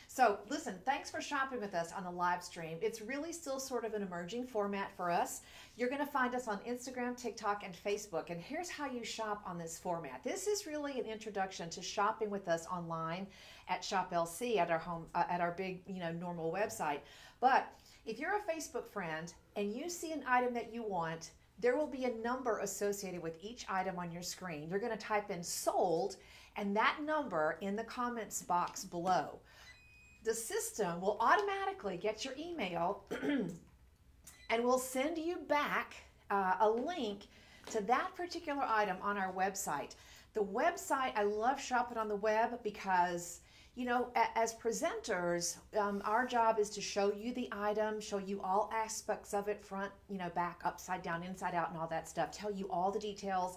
So listen, thanks for shopping with us on the live stream. It's really still sort of an emerging format for us. You're going to find us on Instagram, TikTok, and Facebook. And here's how you shop on this format. This is really an introduction to shopping with us online at Shop LC at our home at our big, normal website. But if you're a Facebook friend and you see an item that you want, there will be a number associated with each item on your screen. You're going to type in sold and that number in the comments box below. The system will automatically get your email and will send you back a link to that particular item on our website. The website, I love shopping on the web because, as presenters, our job is to show you the item, show you all aspects of it, front, back, upside down, inside out, and all that stuff, tell you all the details,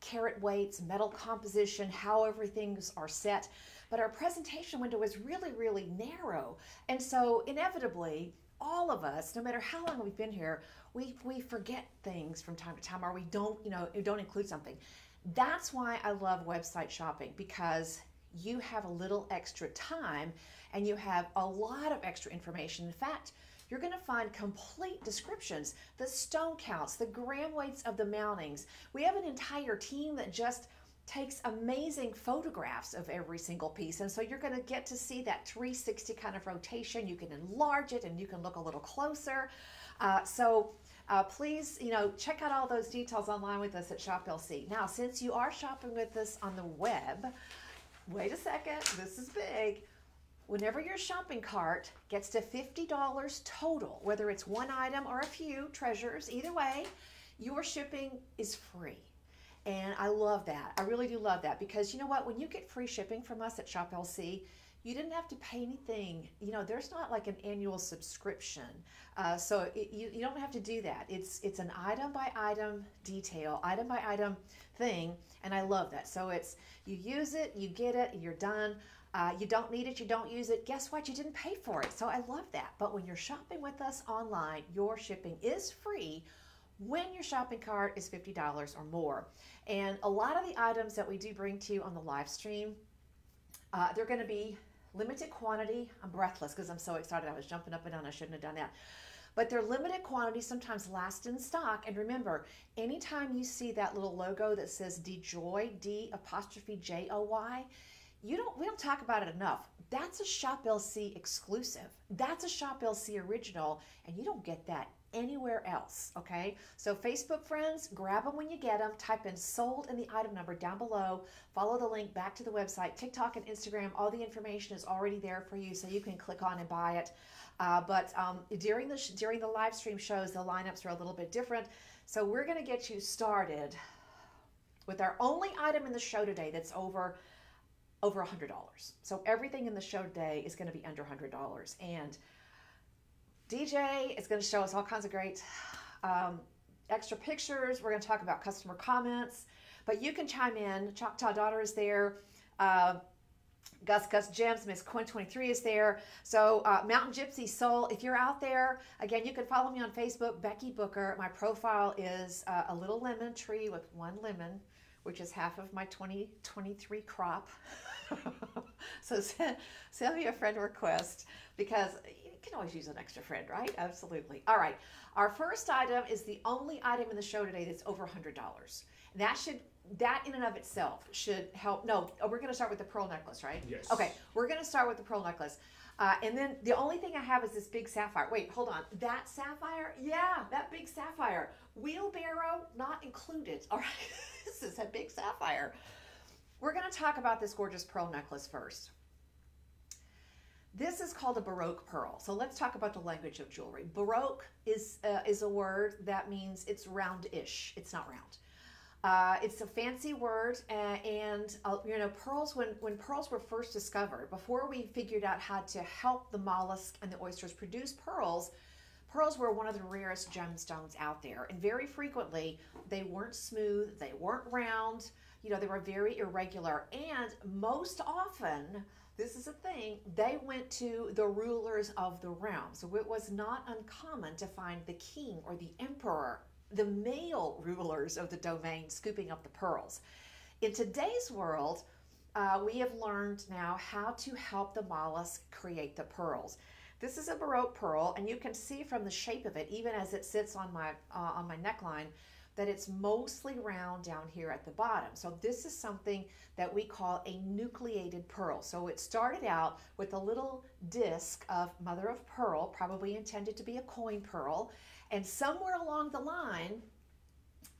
carat weights, metal composition, how everything's are set. But our presentation window is really, really narrow. And so inevitably, all of us, no matter how long we've been here, we forget things from time to time, or we don't include something. That's why I love website shopping, because you have a little extra time and you have a lot of extra information. In fact, you're going to find complete descriptions, the stone counts, the gram weights of the mountings. We have an entire team that just takes amazing photographs of every single piece, and so you're going to get to see that 360 kind of rotation. You can enlarge it and you can look a little closer. Please, check out all those details online with us at Shop LC. Now, since you are shopping with us on the web, wait a second, this is big. Whenever your shopping cart gets to $50 total, whether it's one item or a few treasures, either way, your shipping is free. And I love that. I really do love that, because you know what? When you get free shipping from us at Shop LC, you didn't have to pay anything. There's not like an annual subscription. You don't have to do that. It's an item by item detail, item by item thing. And I love that. So it's, you use it, you get it, you're done. You don't need it, you don't use it. Guess what? You didn't pay for it. So I love that. But when you're shopping with us online, your shipping is free when your shopping cart is $50 or more. And a lot of the items that we do bring to you on the live stream, they're going to be limited quantity. I'm breathless because I'm so excited. I was jumping up and down. I shouldn't have done that. But they're limited quantity, sometimes last in stock. And remember, anytime you see that little logo that says DJOY, D''J-O-Y, we don't talk about it enough. That's a Shop LC exclusive. That's a Shop LC original, and you don't get that anywhere else, okay? So Facebook friends, grab them when you get them. Type in sold and the item number down below. Follow the link back to the website. TikTok and Instagram, all the information is already there for you, so you can click on and buy it. But during the live stream shows, the lineups are a little bit different. So we're going to get you started with our only item in the show today that's over $100. So everything in the show today is going to be under $100. And DJ is going to show us all kinds of great extra pictures. We're going to talk about customer comments, but you can chime in. Choctaw Daughter is there. Gus Gems, Miss Quinn 23 is there. So Mountain Gypsy Soul, if you're out there, again, you can follow me on Facebook, Becky Booker. My profile is a little lemon tree with one lemon, which is half of my 2023 crop. So send me a friend request, because you can always use an extra friend, right? Absolutely. All right. Our first item is the only item in the show today that's over $100. That in and of itself should help. No, we're going to start with the pearl necklace, right? Yes. Okay. We're going to start with the pearl necklace. And then the only thing I have is this big sapphire. Wait, hold on. That sapphire? Yeah, that big sapphire. Wheelbarrow not included. All right. This is a big sapphire. We're going to talk about this gorgeous pearl necklace first. This is called a Baroque pearl. So let's talk about the language of jewelry. Baroque is a word that means it's round-ish. It's not round. It's a fancy word, and pearls, when pearls were first discovered, before we figured out how to help the mollusk and the oysters produce pearls, pearls were one of the rarest gemstones out there, and very frequently they weren't smooth, they weren't round, they were very irregular, and most often, this is a thing, they went to the rulers of the realm. So it was not uncommon to find the king or the emperor, the male rulers of the domain, scooping up the pearls. In today's world, we have learned now how to help the mollusk create the pearls. This is a Baroque pearl, and you can see from the shape of it, even as it sits on my neckline, that it's mostly round down here at the bottom. So this is something that we call a nucleated pearl. So it started out with a little disc of mother of pearl, probably intended to be a coin pearl, and somewhere along the line,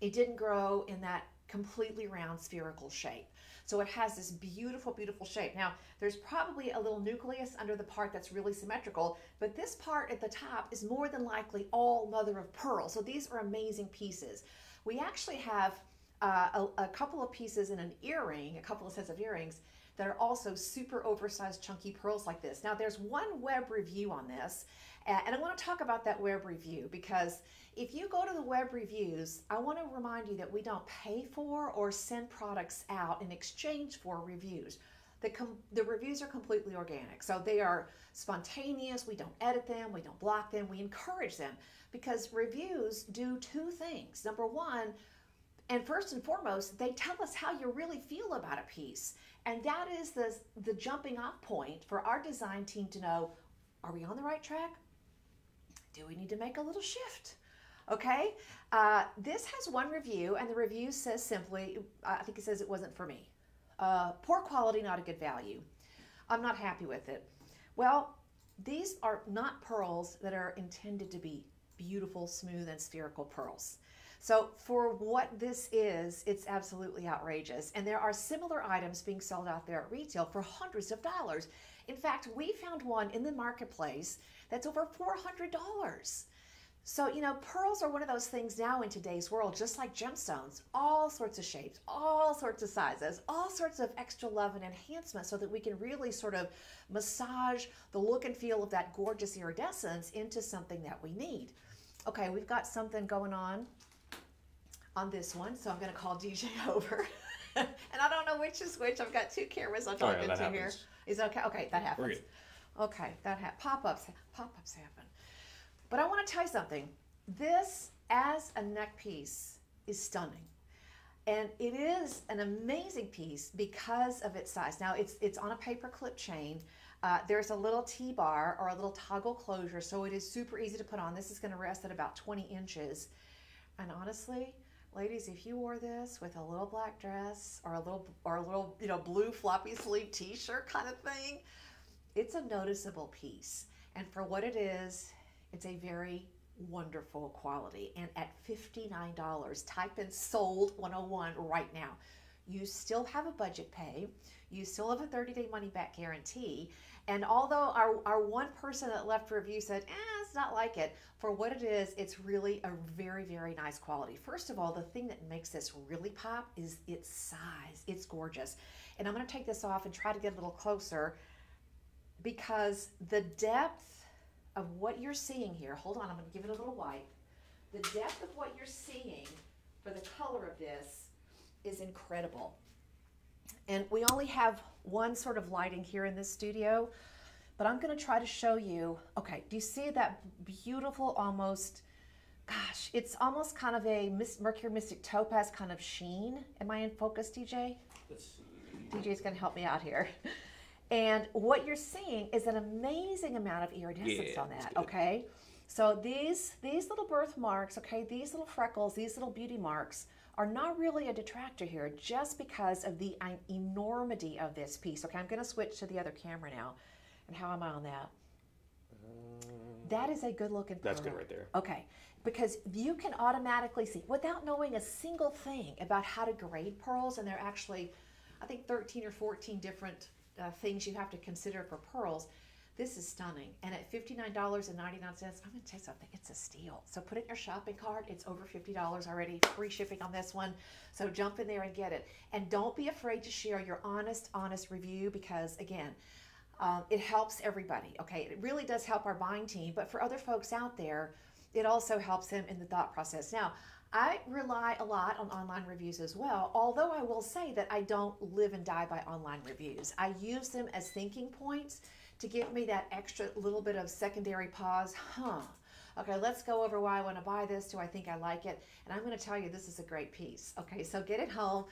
it didn't grow in that completely round spherical shape. So it has this beautiful, beautiful shape. Now, there's probably a little nucleus under the part that's really symmetrical, but this part at the top is more than likely all mother of pearl. So these are amazing pieces. We actually have a couple of pieces in an earring, a couple of sets of earrings that are also super oversized chunky pearls like this. Now, there's one web review on this, and I want to talk about that web review because if you go to the web reviews, I want to remind you that we don't pay for or send products out in exchange for reviews. The reviews are completely organic. So they are spontaneous. We don't edit them. We don't block them. We encourage them because reviews do two things. Number one, and first and foremost, they tell us how you really feel about a piece. And that is the jumping off point for our design team to know, are we on the right track? Do we need to make a little shift? Okay, this has one review, and the review says simply, I think it says it wasn't for me. Poor quality, not a good value. I'm not happy with it. Well, these are not pearls that are intended to be beautiful, smooth, and spherical pearls. So for what this is, it's absolutely outrageous. And there are similar items being sold out there at retail for hundreds of dollars. In fact, we found one in the marketplace that's over $400. So, you know, pearls are one of those things now in today's world, just like gemstones, all sorts of shapes, all sorts of sizes, all sorts of extra love and enhancement so that we can really sort of massage the look and feel of that gorgeous iridescence into something that we need. Okay, we've got something going on this one, so I'm going to call DJ over. And I don't know which is which. I've got two cameras I'm talking to here. Is it okay? Okay, that happens. Okay, pop-ups happen. But I want to tell you something. This, as a neck piece, is stunning. And it is an amazing piece because of its size. Now, it's on a paper clip chain. There's a little T-bar or a little toggle closure, so it is super easy to put on. This is going to rest at about 20 inches. And honestly, ladies, if you wore this with a little black dress or a little blue floppy sleeve T-shirt kind of thing, it's a noticeable piece. And for what it is, it's a very wonderful quality. And at $59, type in Sold 101 right now. You still have a budget pay. You still have a 30-day money-back guarantee. And although our one person that left a review said, it's not like it, for what it is, it's really a very, very nice quality. First of all, the thing that makes this really pop is its size. It's gorgeous. And I'm going to take this off and try to get a little closer because the depth of what you're seeing here, hold on, I'm going to give it a little wipe. The depth of what you're seeing for the color of this is incredible. And we only have one sort of lighting here in this studio, but I'm going to try to show you. Okay, do you see that beautiful almost, gosh, it's almost kind of a Mercury Mystic Topaz kind of sheen. Am I in focus, DJ? Let's see. DJ's going to help me out here. And what you're seeing is an amazing amount of iridescence on that, okay? So these little birthmarks, okay, these little freckles, these little beauty marks are not really a detractor here just because of the enormity of this piece. Okay, I'm going to switch to the other camera now. And how am I on that? That is a good looking pearl. That's good right there. Okay, because you can automatically see, without knowing a single thing about how to grade pearls, and there are actually, I think, 13 or 14 different things you have to consider for pearls. This is stunning. And at $59.99, I'm going to tell you something, it's a steal. So put it in your shopping cart. It's over $50 already, free shipping on this one. So jump in there and get it. And don't be afraid to share your honest review because, again, it helps everybody, okay? It really does help our buying team, but for other folks out there, it also helps them in the thought process. Now, I rely a lot on online reviews as well, although I will say that I don't live and die by online reviews. I use them as thinking points to give me that extra little bit of secondary pause. Okay, let's go over why I want to buy this. Do I think I like it? And I'm going to tell you this is a great piece. Okay, so get it home.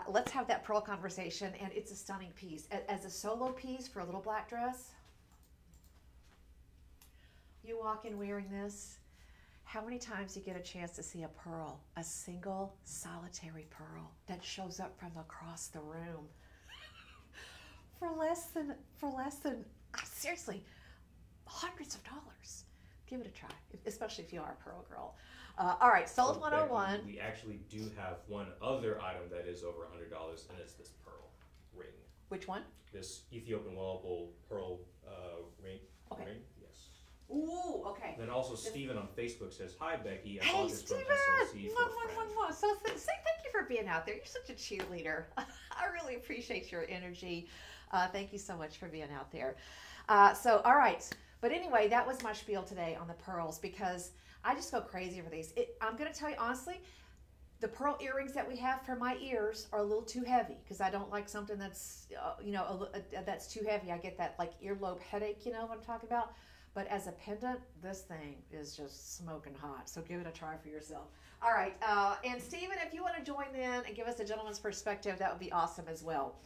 Let's have that pearl conversation, and it's a stunning piece. As a solo piece for a little black dress, you walk in wearing this, how many times you get a chance to see a pearl, a single solitary pearl that shows up from across the room for less than seriously, hundreds of dollars. Give it a try, especially if you are a pearl girl. All right, sold 101. Becky, we actually do have one other item that is over $100, and it's this pearl ring. Which one? This Ethiopian Wellable pearl ring. Okay. Ring? Yes. Ooh, okay. Then also Stephen on Facebook says, "Hi Becky, I Hey bought this from Stephen! SLC for a friend." So say thank you for being out there. You're such a cheerleader. I really appreciate your energy. Thank you so much for being out there. So, all right. But anyway, that was my spiel today on the pearls because I just go crazy over these. I'm going to tell you honestly, the pearl earrings that we have for my ears are a little too heavy because I don't like something that's, that's too heavy. I get that like earlobe headache, you know what I'm talking about? But as a pendant, this thing is just smoking hot. So give it a try for yourself. All right. And Stephen, if you want to join in and give us a gentleman's perspective, that would be awesome as well.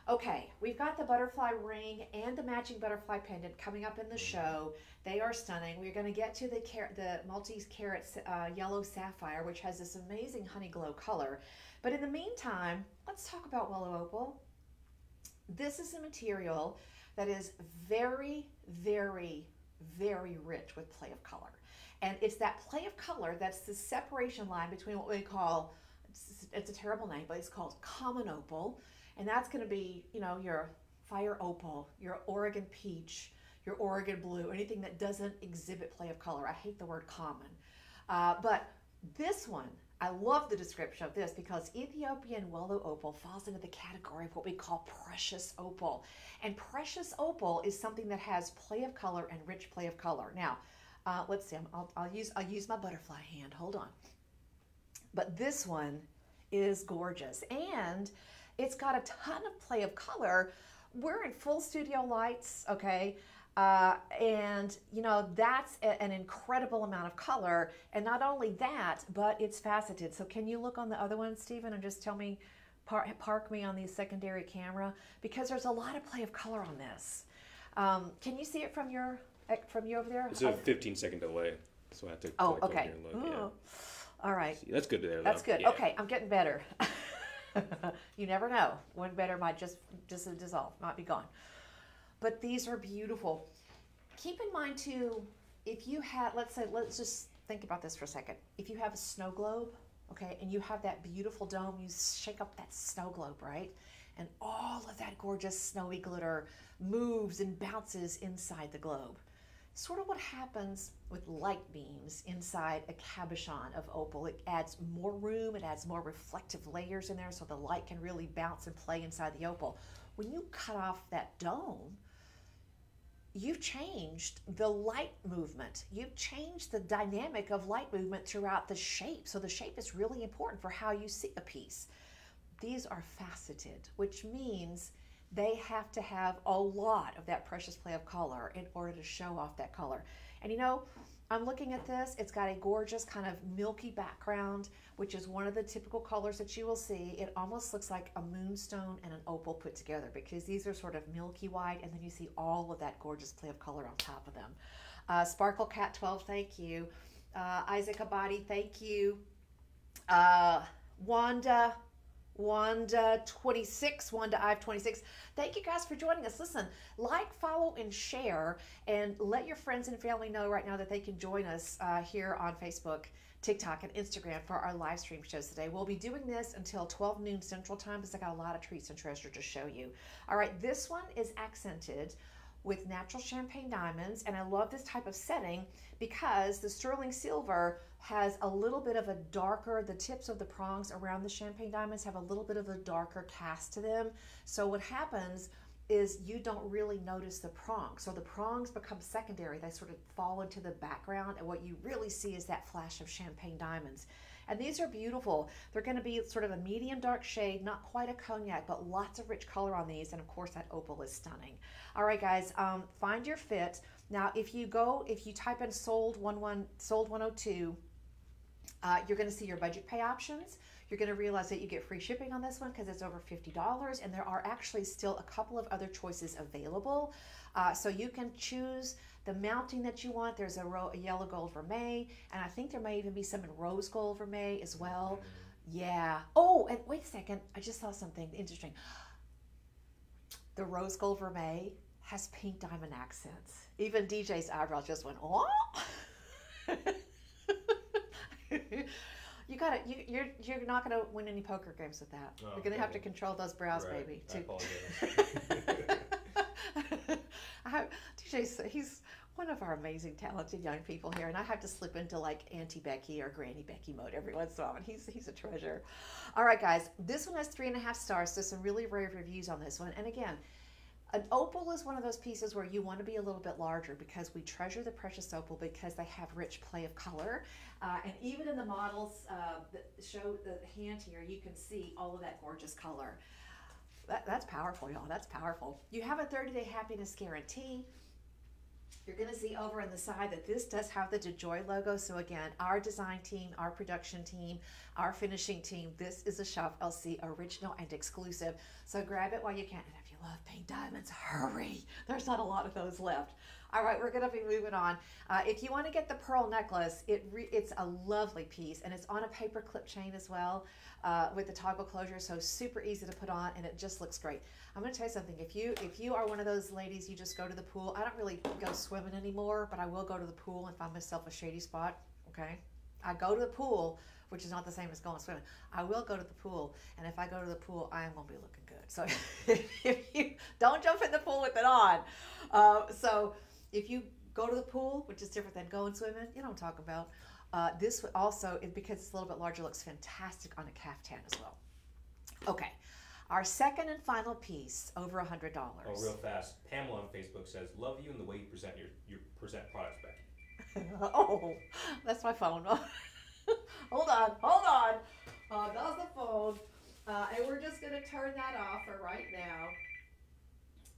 Okay, we've got the butterfly ring and the matching butterfly pendant coming up in the show. They are stunning. We're going to get to the multi-carat yellow sapphire, which has this amazing honey glow color. But in the meantime, let's talk about Willow Opal. This is a material that is very, very, very rich with play of color. And it's that play of color that's the separation line between what we call, it's a terrible name, but it's called common opal. And that's going to be, your fire opal, your Oregon peach, your Oregon blue, anything that doesn't exhibit play of color. I hate the word common. But this one, I love the description of this because Ethiopian Willow Opal falls into the category of what we call precious opal. And precious opal is something that has play of color and rich play of color. Now, let's see, I'll use my butterfly hand. Hold on. But this one is gorgeous. And it's got a ton of play of color. We're in full studio lights, okay? And, that's an incredible amount of color. And not only that, but it's faceted. So can you look on the other one, Stephen, and just tell me, park me on the secondary camera? Because there's a lot of play of color on this. Can you see it from you over there? It's a 15-second delay, so I have to over here and look. Yeah. All right. See, that's good there, though. That's good. Yeah. Okay, I'm getting better. You never know. One better might just dissolve, might be gone. But these are beautiful. Keep in mind too, if you had, let's just think about this for a second. If you have a snow globe, okay, and you have that beautiful dome, you shake up that snow globe, right? And all of that gorgeous snowy glitter moves and bounces inside the globe. Sort of what happens with light beams inside a cabochon of opal. It adds more room, it adds more reflective layers in there so the light can really bounce and play inside the opal. When you cut off that dome, you've changed the light movement. You've changed the dynamic of light movement throughout the shape. So the shape is really important for how you see a piece. These are faceted, which means they have to have a lot of that precious play of color in order to show off that color. And I'm looking at this. It's got a gorgeous kind of milky background, which is one of the typical colors that you will see. It almost looks like a moonstone and an opal put together because these are sort of milky white, and then you see all of that gorgeous play of color on top of them. Sparkle Cat 12, thank you. Isaac Abadi, thank you. Wanda 26, Wanda Ive 26. Thank you guys for joining us. Listen, like, follow, and share, and let your friends and family know right now that they can join us here on Facebook, TikTok, and Instagram for our live stream shows today. We'll be doing this until 12 noon Central Time because I got a lot of treats and treasure to show you. All right, this one is accented with natural champagne diamonds, and I love this type of setting because the sterling silver has a little bit of a darker, the tips of the prongs around the champagne diamonds have a little bit of a darker cast to them. So what happens is you don't really notice the prongs. So the prongs become secondary. They sort of fall into the background, and what you really see is that flash of champagne diamonds. And these are beautiful. They're going to be sort of a medium dark shade, not quite a cognac, but lots of rich color on these. And of course, that opal is stunning. All right, guys, find your fit. Now, if you type in sold 102, you're going to see your budget pay options. You're going to realize that you get free shipping on this one because it's over $50, and there are actually still a couple of other choices available. So you can choose the mounting that you want. There's a yellow gold vermeil, and I think there may even be some in rose gold vermeil as well. Yeah. Oh, and wait a second. I just saw something interesting. The rose gold vermeil has pink diamond accents. Even DJ's eyebrows just went, oh. You're not gonna win any poker games with that. Oh, you're gonna have to control those brows, right. baby. I apologize. He's one of our amazing, talented young people here, and I have to slip into like Auntie Becky or Granny Becky mode every once in a while, and he's a treasure. All right, guys, this one has 3.5 stars, so some really rave reviews on this one. And again, an opal is one of those pieces where you want to be a little bit larger because we treasure the precious opal because they have rich play of color. And even in the models that show the hand here, you can see all of that gorgeous color. That's powerful, y'all. That's powerful. You have a 30-day happiness guarantee. You're going to see over on the side that this does have the DeJoy logo. So again, our design team, our production team, our finishing team, this is a Shop LC original and exclusive. So grab it while you can. And if you love pink diamonds, hurry. There's not a lot of those left. All right, we're going to be moving on. If you want to get the pearl necklace, it's a lovely piece, and it's on a paper clip chain as well with the toggle closure, so super easy to put on, and it just looks great. I'm going to tell you something. If you are one of those ladies, you just go to the pool. I don't really go swimming anymore, but I will go to the pool and find myself a shady spot, okay? I go to the pool, which is not the same as going swimming. I will go to the pool, and if I go to the pool, I am going to be looking good. So if you don't jump in the pool with it on. So if you go to the pool, which is different than going swimming, you know what I'm talking about. This also, because it's a little bit larger, looks fantastic on a caftan as well. Okay, our second and final piece, over $100. Oh, real fast. Pamela on Facebook says, "Love you and the way you present your present products, Becky." Oh, that's my phone. Hold on. That's the phone. And we're just going to turn that off for right now.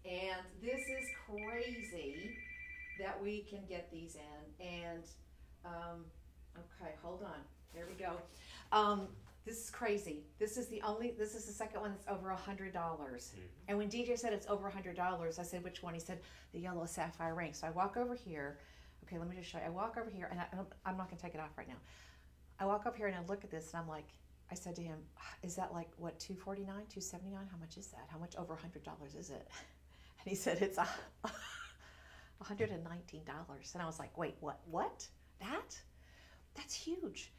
And this is crazy that we can get these in. And, okay, hold on. There we go. This is crazy. This is the second one that's over $100. Mm-hmm. And when DJ said it's over $100, I said, which one? He said, the yellow sapphire ring. So I walk over here. Okay, let me just show you. I walk over here, and I'm not going to take it off right now. I walk up here, and I look at this, and I'm like, I said to him, is that like, what, $249, $279? How much is that? How much over $100 is it? And he said, it's $119. And I was like, wait, what? That's huge.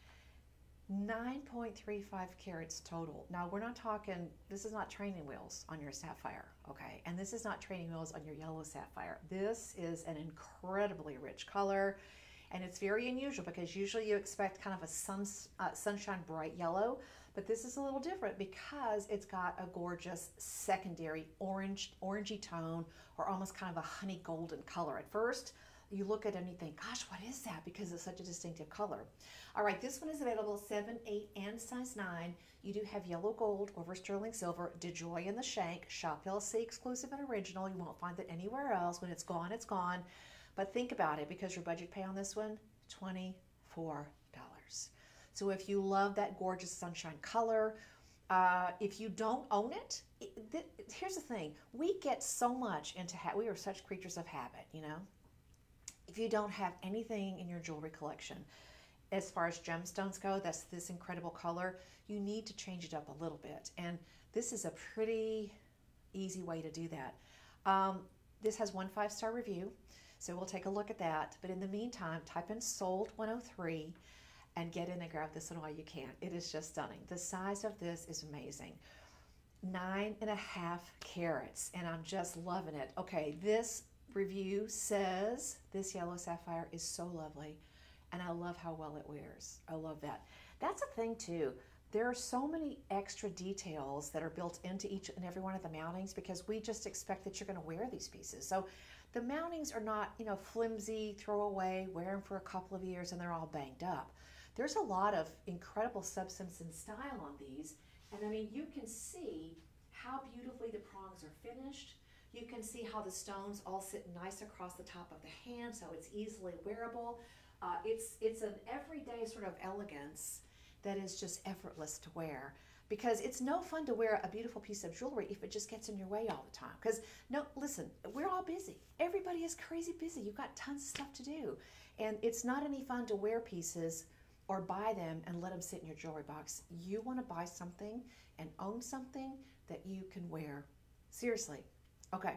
9.35 carats total. Now, we're not talking, this is not training wheels on your sapphire, okay? And this is not training wheels on your yellow sapphire. This is an incredibly rich color, and it's very unusual because usually you expect kind of a sunshine bright yellow, but this is a little different because it's got a gorgeous secondary orangey tone, or almost kind of a honey golden color. At first, you look at it and you think, gosh, what is that? Because it's such a distinctive color. All right, this one is available 7, 8, and size 9. You do have yellow gold over sterling silver, DeJoy in the shank, Shop LC exclusive and original. You won't find it anywhere else. When it's gone, it's gone. But think about it, because your budget pay on this one, $24. So if you love that gorgeous sunshine color, if you don't own it, here's the thing. We get so much into we are such creatures of habit, you know? If you don't have anything in your jewelry collection, as far as gemstones go, that's this incredible color, you need to change it up a little bit. And this is a pretty easy way to do that. This has 1 5-star review, so we'll take a look at that. But in the meantime, type in sold 103 and get in and grab this one while you can. It is just stunning. The size of this is amazing. 9.5 carats, and I'm just loving it. Okay, this review says this yellow sapphire is so lovely, and I love how well it wears. I love that. That's a thing too. There are so many extra details that are built into each and every one of the mountings because we just expect that you're going to wear these pieces. So the mountings are not, you know, flimsy, throw away, wear them for a couple of years and they're all banged up. There's a lot of incredible substance and style on these, and I mean, you can see how beautifully the prongs are finished. You can see how the stones all sit nice across the top of the hand, so it's easily wearable. It's an everyday sort of elegance that is just effortless to wear, because it's no fun to wear a beautiful piece of jewelry if it just gets in your way all the time. Because, no, listen, we're all busy. Everybody is crazy busy. You've got tons of stuff to do. And it's not any fun to wear pieces or buy them and let them sit in your jewelry box. You want to buy something and own something that you can wear. Seriously. Okay.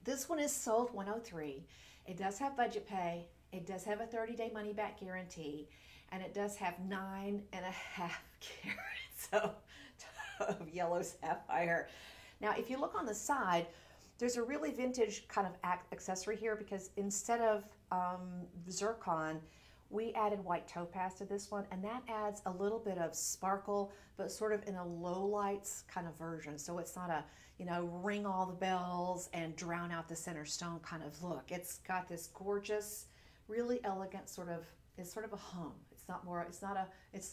This one is sold 103. It does have budget pay. It does have a 30-day money-back guarantee. And it does have 9.5 carats of yellow sapphire. Now, if you look on the side, there's a really vintage kind of accessory here, because instead of zircon, we added white topaz to this one, and that adds a little bit of sparkle, but sort of in a low lights kind of version. So it's not a, you know, ring all the bells and drown out the center stone kind of look. It's got this gorgeous, really elegant sort of, it's sort of a hum. It's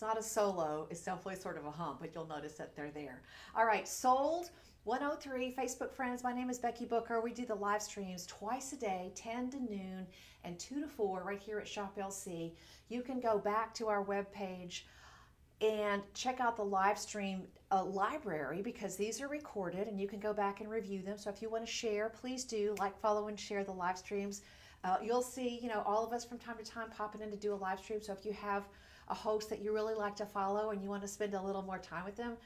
not a solo, it's definitely sort of a hum, but you'll notice that they're there. All right, sold 103. Facebook friends, my name is Becky Booker. We do the live streams twice a day, 10 to noon and 2 to 4 right here at Shop LC. You can go back to our webpage and check out the live stream library, because these are recorded and you can go back and review them. So if you want to share, please do like, follow, and share the live streams. You'll see, you know, all of us from time to time popping in to do a live stream. So if you have a host that you really like to follow and you want to spend a little more time with them,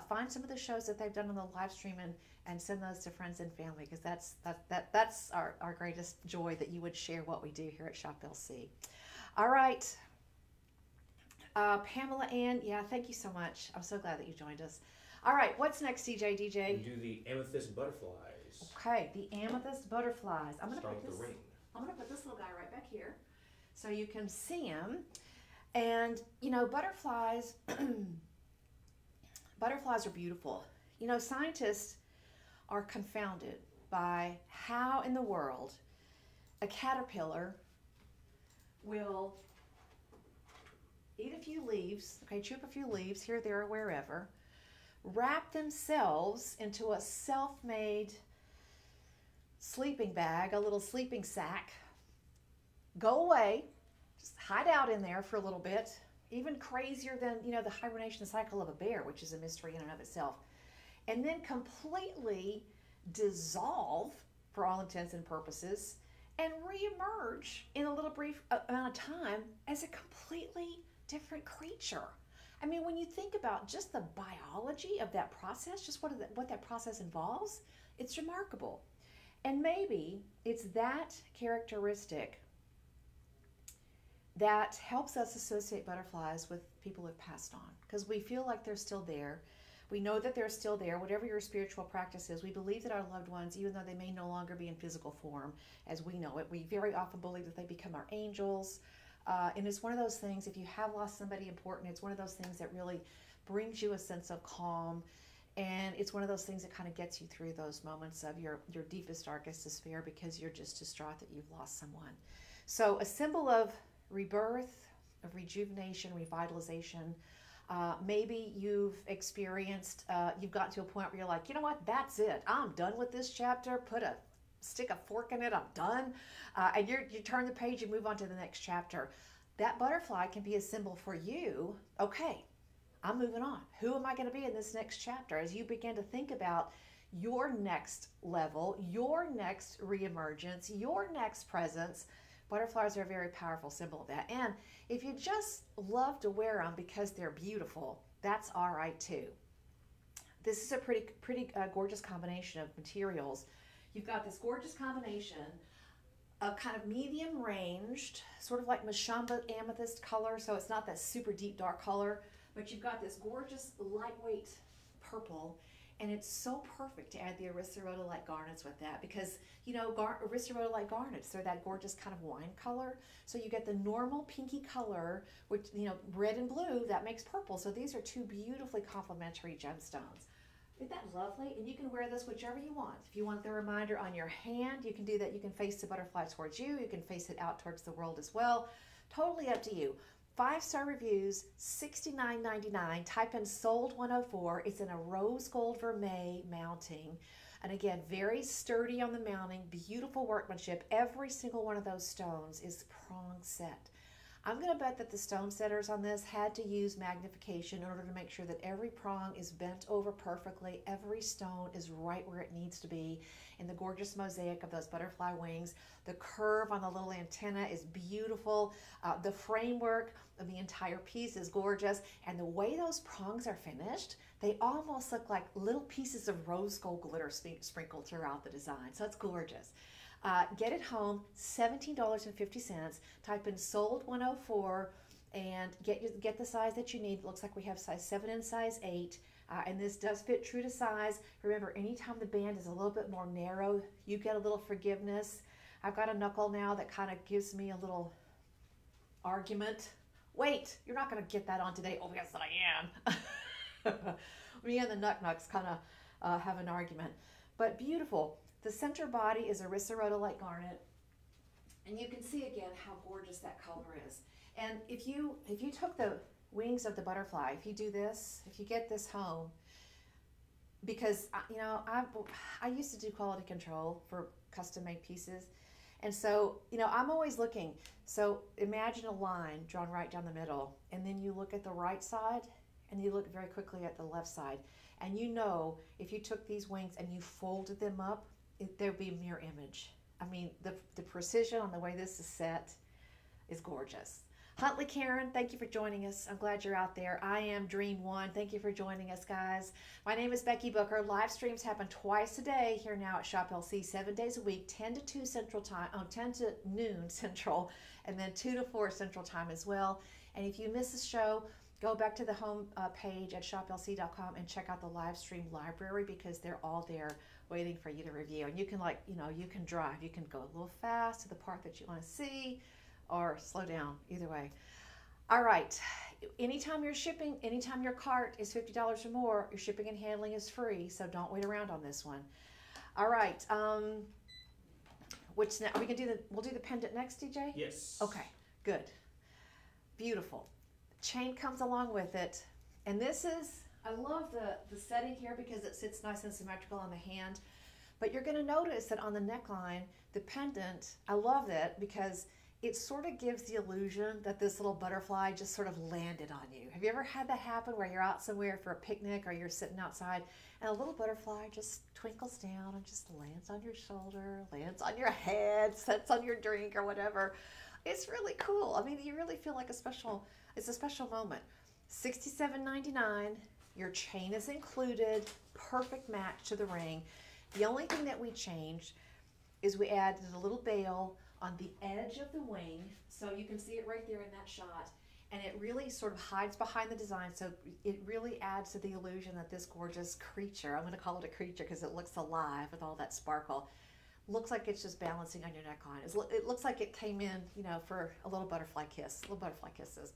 find some of the shows that they've done on the live stream and send those to friends and family, because that's our greatest joy, that you would share what we do here at Shop LC. All right. Pamela Ann, yeah, thank you so much. I'm so glad that you joined us. All right, what's next, DJ? We do the amethyst butterflies. Okay, the amethyst butterflies. I'm gonna Start with the ring. I'm going to put this little guy right back here so you can see him. And, you know, butterflies, butterflies are beautiful. You know, scientists are confounded by how in the world a caterpillar will eat a few leaves, okay, chew up a few leaves here, there, or wherever, wrap themselves into a self-made sleeping bag, a little sleeping sack, go away, just hide out in there for a little bit, even crazier than, you know, the hibernation cycle of a bear, which is a mystery in and of itself, and then completely dissolve, for all intents and purposes, and reemerge in a little brief amount of time as a completely different creature. I mean, when you think about just the biology of that process, just what that process involves, it's remarkable. And maybe it's that characteristic that helps us associate butterflies with people who've passed on, because we feel like they're still there. We know that they're still there. Whatever your spiritual practice is, we believe that our loved ones, even though they may no longer be in physical form as we know it, we very often believe that they become our angels. And it's one of those things, if you have lost somebody important, it's one of those things that really brings you a sense of calm. And it's one of those things that kind of gets you through those moments of your deepest, darkest despair, because you're just distraught that you've lost someone. So a symbol of rebirth, of rejuvenation, revitalization. Maybe you've experienced, you've gotten to a point where you're like, you know what, that's it. I'm done with this chapter. Stick a fork in it, I'm done. And you turn the page, you move on to the next chapter. That butterfly can be a symbol for you. Okay, I'm moving on. Who am I going to be in this next chapter? As you begin to think about your next level, your next reemergence, your next presence, butterflies are a very powerful symbol of that. And if you just love to wear them because they're beautiful, that's all right too. This is a pretty gorgeous combination of materials. You've got this gorgeous combination of kind of medium ranged, sort of like Mashamba amethyst color, so it's not that super deep dark color, but you've got this gorgeous lightweight purple, and it's so perfect to add the Aristorodolite garnets with that, because, you know, Aristorodolite garnets, they're that gorgeous kind of wine color. So you get the normal pinky color, which, you know, red and blue, that makes purple. So these are two beautifully complementary gemstones. Isn't that lovely? And you can wear this whichever you want. If you want the reminder on your hand, you can do that. You can face the butterfly towards you. You can face it out towards the world as well. Totally up to you. 5-star reviews, $69.99. Type in sold 104. It's in a rose gold vermeil mounting. And again, very sturdy on the mounting, beautiful workmanship. Every single one of those stones is prong set. I'm going to bet that the stone setters on this had to use magnification in order to make sure that every prong is bent over perfectly. Every stone is right where it needs to be in the gorgeous mosaic of those butterfly wings. The curve on the little antenna is beautiful. The framework of the entire piece is gorgeous. And the way those prongs are finished, they almost look like little pieces of rose gold glitter sprinkled throughout the design. So it's gorgeous. Get it home, $17.50. Type in sold 104 and get the size that you need. It looks like we have size 7 and size 8. And this does fit true to size. Remember, anytime the band is a little bit more narrow, you get a little forgiveness. I've got a knuckle now that kind of gives me a little argument. Wait, you're not going to get that on today. Oh, yes, I am. Me and the knucks kind of have an argument. But beautiful. The center body is a Risserota-like garnet, and you can see again how gorgeous that color is. And if you took the wings of the butterfly, if you do this, if you get this home, because you know I used to do quality control for custom-made pieces, and so you know I'm always looking. So imagine a line drawn right down the middle, and then you look at the right side, and you look very quickly at the left side, and you know if you took these wings and you folded them up, there'd be a mirror image. I mean, the precision on the way this is set is gorgeous. Huntley Karen, thank you for joining us. I'm glad you're out there. I am Dream One. Thank you for joining us, guys. My name is Becky Booker. Live streams happen twice a day here now at Shop LC, 7 days a week, 10 to 2 Central Time, 10 to noon Central, and then 2 to 4 Central Time as well. And if you miss a show, go back to the home page at shoplc.com and check out the live stream library, because they're all there waiting for you to review. And you can, like, you know, you can drive. You can go a little fast to the part that you want to see, or slow down, either way. All right. Anytime you're shipping, anytime your cart is $50 or more, your shipping and handling is free. So don't wait around on this one. All right. Which now we can do we'll do the pendant next, DJ? Yes. Okay. Good. Beautiful. Chain comes along with it, and this is, I love the setting here because it sits nice and symmetrical on the hand. But you're going to notice that on the neckline, the pendant, I love that because it sort of gives the illusion that this little butterfly just sort of landed on you. Have you ever had that happen where you're out somewhere for a picnic or you're sitting outside and a little butterfly just twinkles down and just lands on your shoulder, lands on your head, sits on your drink or whatever? It's really cool. I mean, you really feel like it's a special moment. $67.99. Your chain is included. Perfect match to the ring. The only thing that we changed is we added a little bail on the edge of the wing, so you can see it right there in that shot, and it really sort of hides behind the design, so it really adds to the illusion that this gorgeous creature, I'm going to call it a creature because it looks alive with all that sparkle, looks like it's just balancing on your neckline. It looks like it came in, you know, for a little butterfly kiss, little butterfly kisses.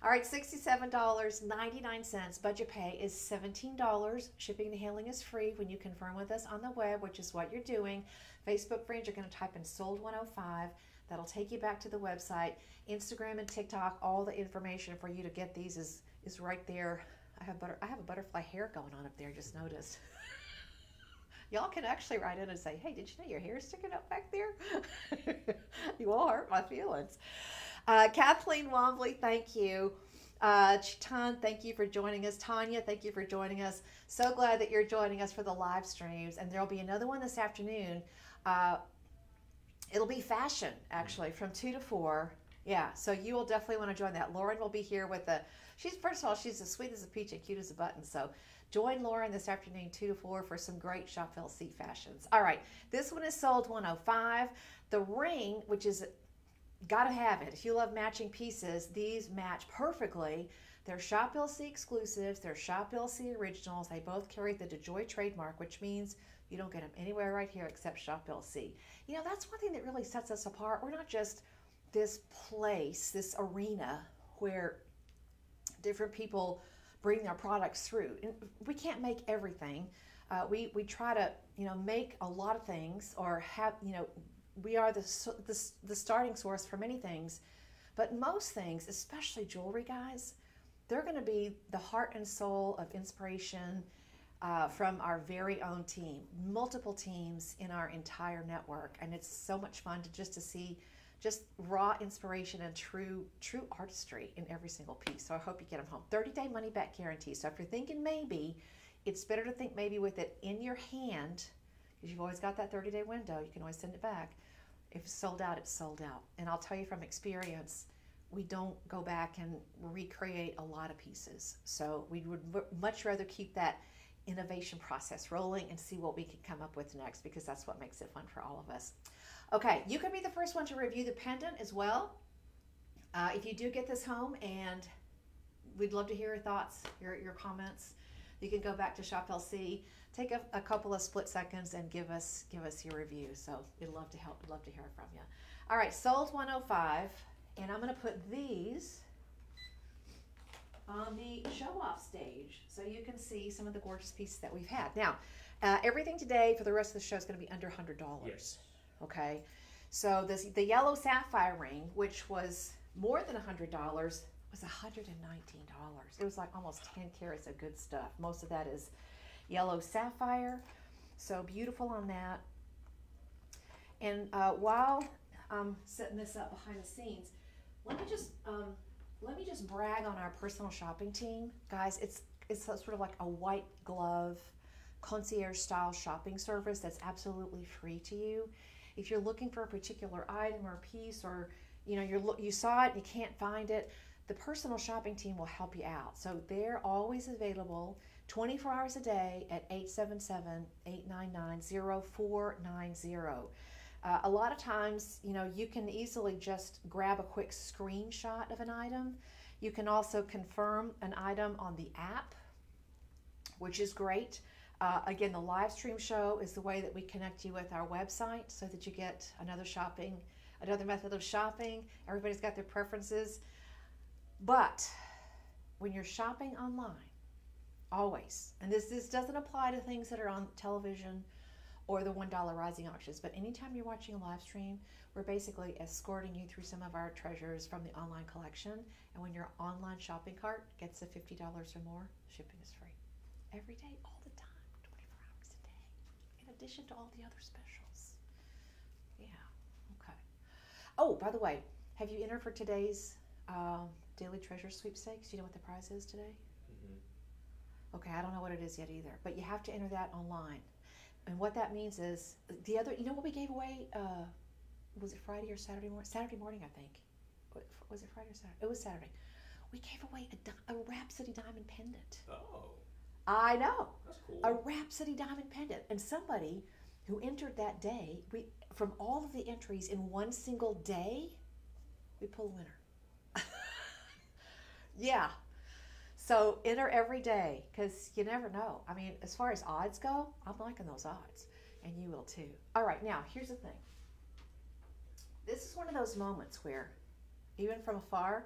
All right, $67.99. Budget pay is $17. Shipping and handling is free when you confirm with us on the web, which is what you're doing. Facebook friends, you're going to type in sold 105. That'll take you back to the website. Instagram and TikTok, all the information for you to get these is right there. I have a butterfly hair going on up there, just noticed. Y'all can actually write in and say, hey, did you know your hair is sticking up back there? You all hurt my feelings. Kathleen Wombley, thank you. Chitan, thank you for joining us. Tanya, thank you for joining us. So glad that you're joining us for the live streams. And there'll be another one this afternoon. It'll be fashion, actually, from 2 to 4. Yeah, so you will definitely want to join that. Lauren will be here with first of all, she's as sweet as a peach and cute as a button. So join Lauren this afternoon, 2 to 4, for some great Shop LC fashions. All right, this one is sold 105. The ring, which is gotta have it. If you love matching pieces, these match perfectly. They're Shop LC exclusives. They're Shop LC originals. They both carry the DeJoy trademark, which means you don't get them anywhere right here except Shop LC. You know, that's one thing that really sets us apart. We're not just this place, this arena where different people bring their products through. And we can't make everything. We try to, you know, make a lot of things, or have, you know, we are the starting source for many things, but most things, especially jewelry, guys, they're going to be the heart and soul of inspiration, from our very own team, multiple teams in our entire network. And it's so much fun to see just raw inspiration and true artistry in every single piece. So I hope you get them home. 30-day money back guarantee. So if you're thinking maybe, it's better to think maybe with it in your hand, because you've always got that 30-day window. You can always send it back. If it's sold out, it's sold out. And I'll tell you from experience, we don't go back and recreate a lot of pieces. So we would much rather keep that innovation process rolling and see what we can come up with next, because that's what makes it fun for all of us. Okay, you can be the first one to review the pendant as well. If you do get this home, and we'd love to hear your thoughts, your comments. You can go back to Shop LC, take a couple of split seconds and give us your review. So we'd love to help, we'd love to hear from you. All right, sold 105, and I'm gonna put these on the show off stage so you can see some of the gorgeous pieces that we've had. Now, everything today for the rest of the show is gonna be under $100. Yes. Okay, so the yellow sapphire ring, which was more than $100, was $119. It was like almost 10 carats of good stuff. Most of that is yellow sapphire, so beautiful on that. And while I'm setting this up behind the scenes, let me just brag on our personal shopping team, guys. It's sort of like a white glove concierge style shopping service that's absolutely free to you. If you're looking for a particular item or piece, or you saw it and you can't find it, the personal shopping team will help you out. So they're always available 24 hours a day at 877-899-0490. A lot of times, you can easily just grab a quick screenshot of an item. You can also confirm an item on the app, which is great. Again, the live stream show is the way that we connect you with our website so that you get another method of shopping. Everybody's got their preferences. But when you're shopping online, always, and this doesn't apply to things that are on television or the $1 rising auctions, but anytime you're watching a live stream, we're basically escorting you through some of our treasures from the online collection. And when your online shopping cart gets to $50 or more, shipping is free. Every day, all the time, 24 hours a day, in addition to all the other specials. Yeah, okay. Oh, by the way, have you entered for today's Daily Treasure Sweepstakes? Do you know what the prize is today? Mm-hmm. Okay, I don't know what it is yet either, but you have to enter that online. And what that means is, what we gave away, was it Friday or Saturday morning? Saturday morning, I think. Was it Friday or Saturday? It was Saturday. We gave away a Rhapsody Diamond pendant. Oh. I know. That's cool. A Rhapsody Diamond pendant. And somebody who entered that day, from all of the entries in one single day, we pull a winner. Yeah. So enter every day, because you never know. I mean, as far as odds go, I'm liking those odds, and you will too. All right, now here's the thing. This is one of those moments where, even from afar,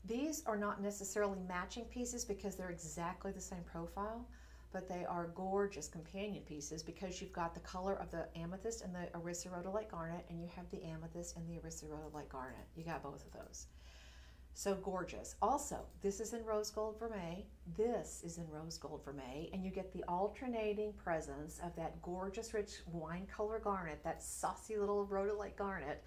these are not necessarily matching pieces because they're exactly the same profile, but they are gorgeous companion pieces because you've got the color of the amethyst and the rhodolite garnet, and you have the amethyst and the rhodolite garnet. You got both of those. So gorgeous. Also, this is in rose gold vermeil. This is in rose gold vermeil, and you get the alternating presence of that gorgeous, rich wine color garnet, that saucy little rhodolite garnet,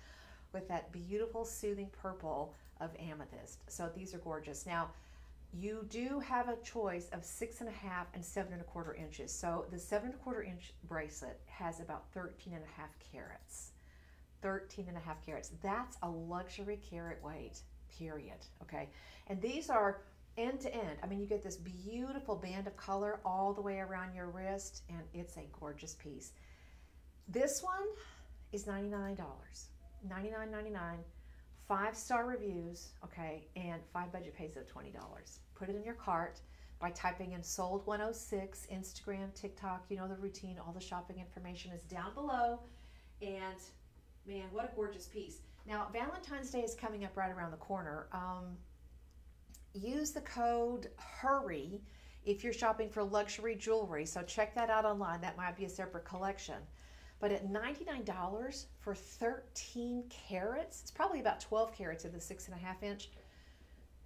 with that beautiful, soothing purple of amethyst. So these are gorgeous. Now, you do have a choice of 6.5 and 7.25 inches. So the 7.25 inch bracelet has about 13.5 carats. 13.5 carats. That's a luxury carat weight. Period. Okay, and these are end to end. I mean, you get this beautiful band of color all the way around your wrist, and it's a gorgeous piece. This one is $99, $99.99, 5-star reviews, okay, and 5 budget pays of $20. Put it in your cart by typing in sold 106, Instagram, TikTok, you know the routine. All the shopping information is down below, and man, what a gorgeous piece. Now, Valentine's Day is coming up right around the corner. Use the code HURRY if you're shopping for luxury jewelry. So check that out online. That might be a separate collection. But at $99 for 13 carats, it's probably about 12 carats of the 6.5 inch.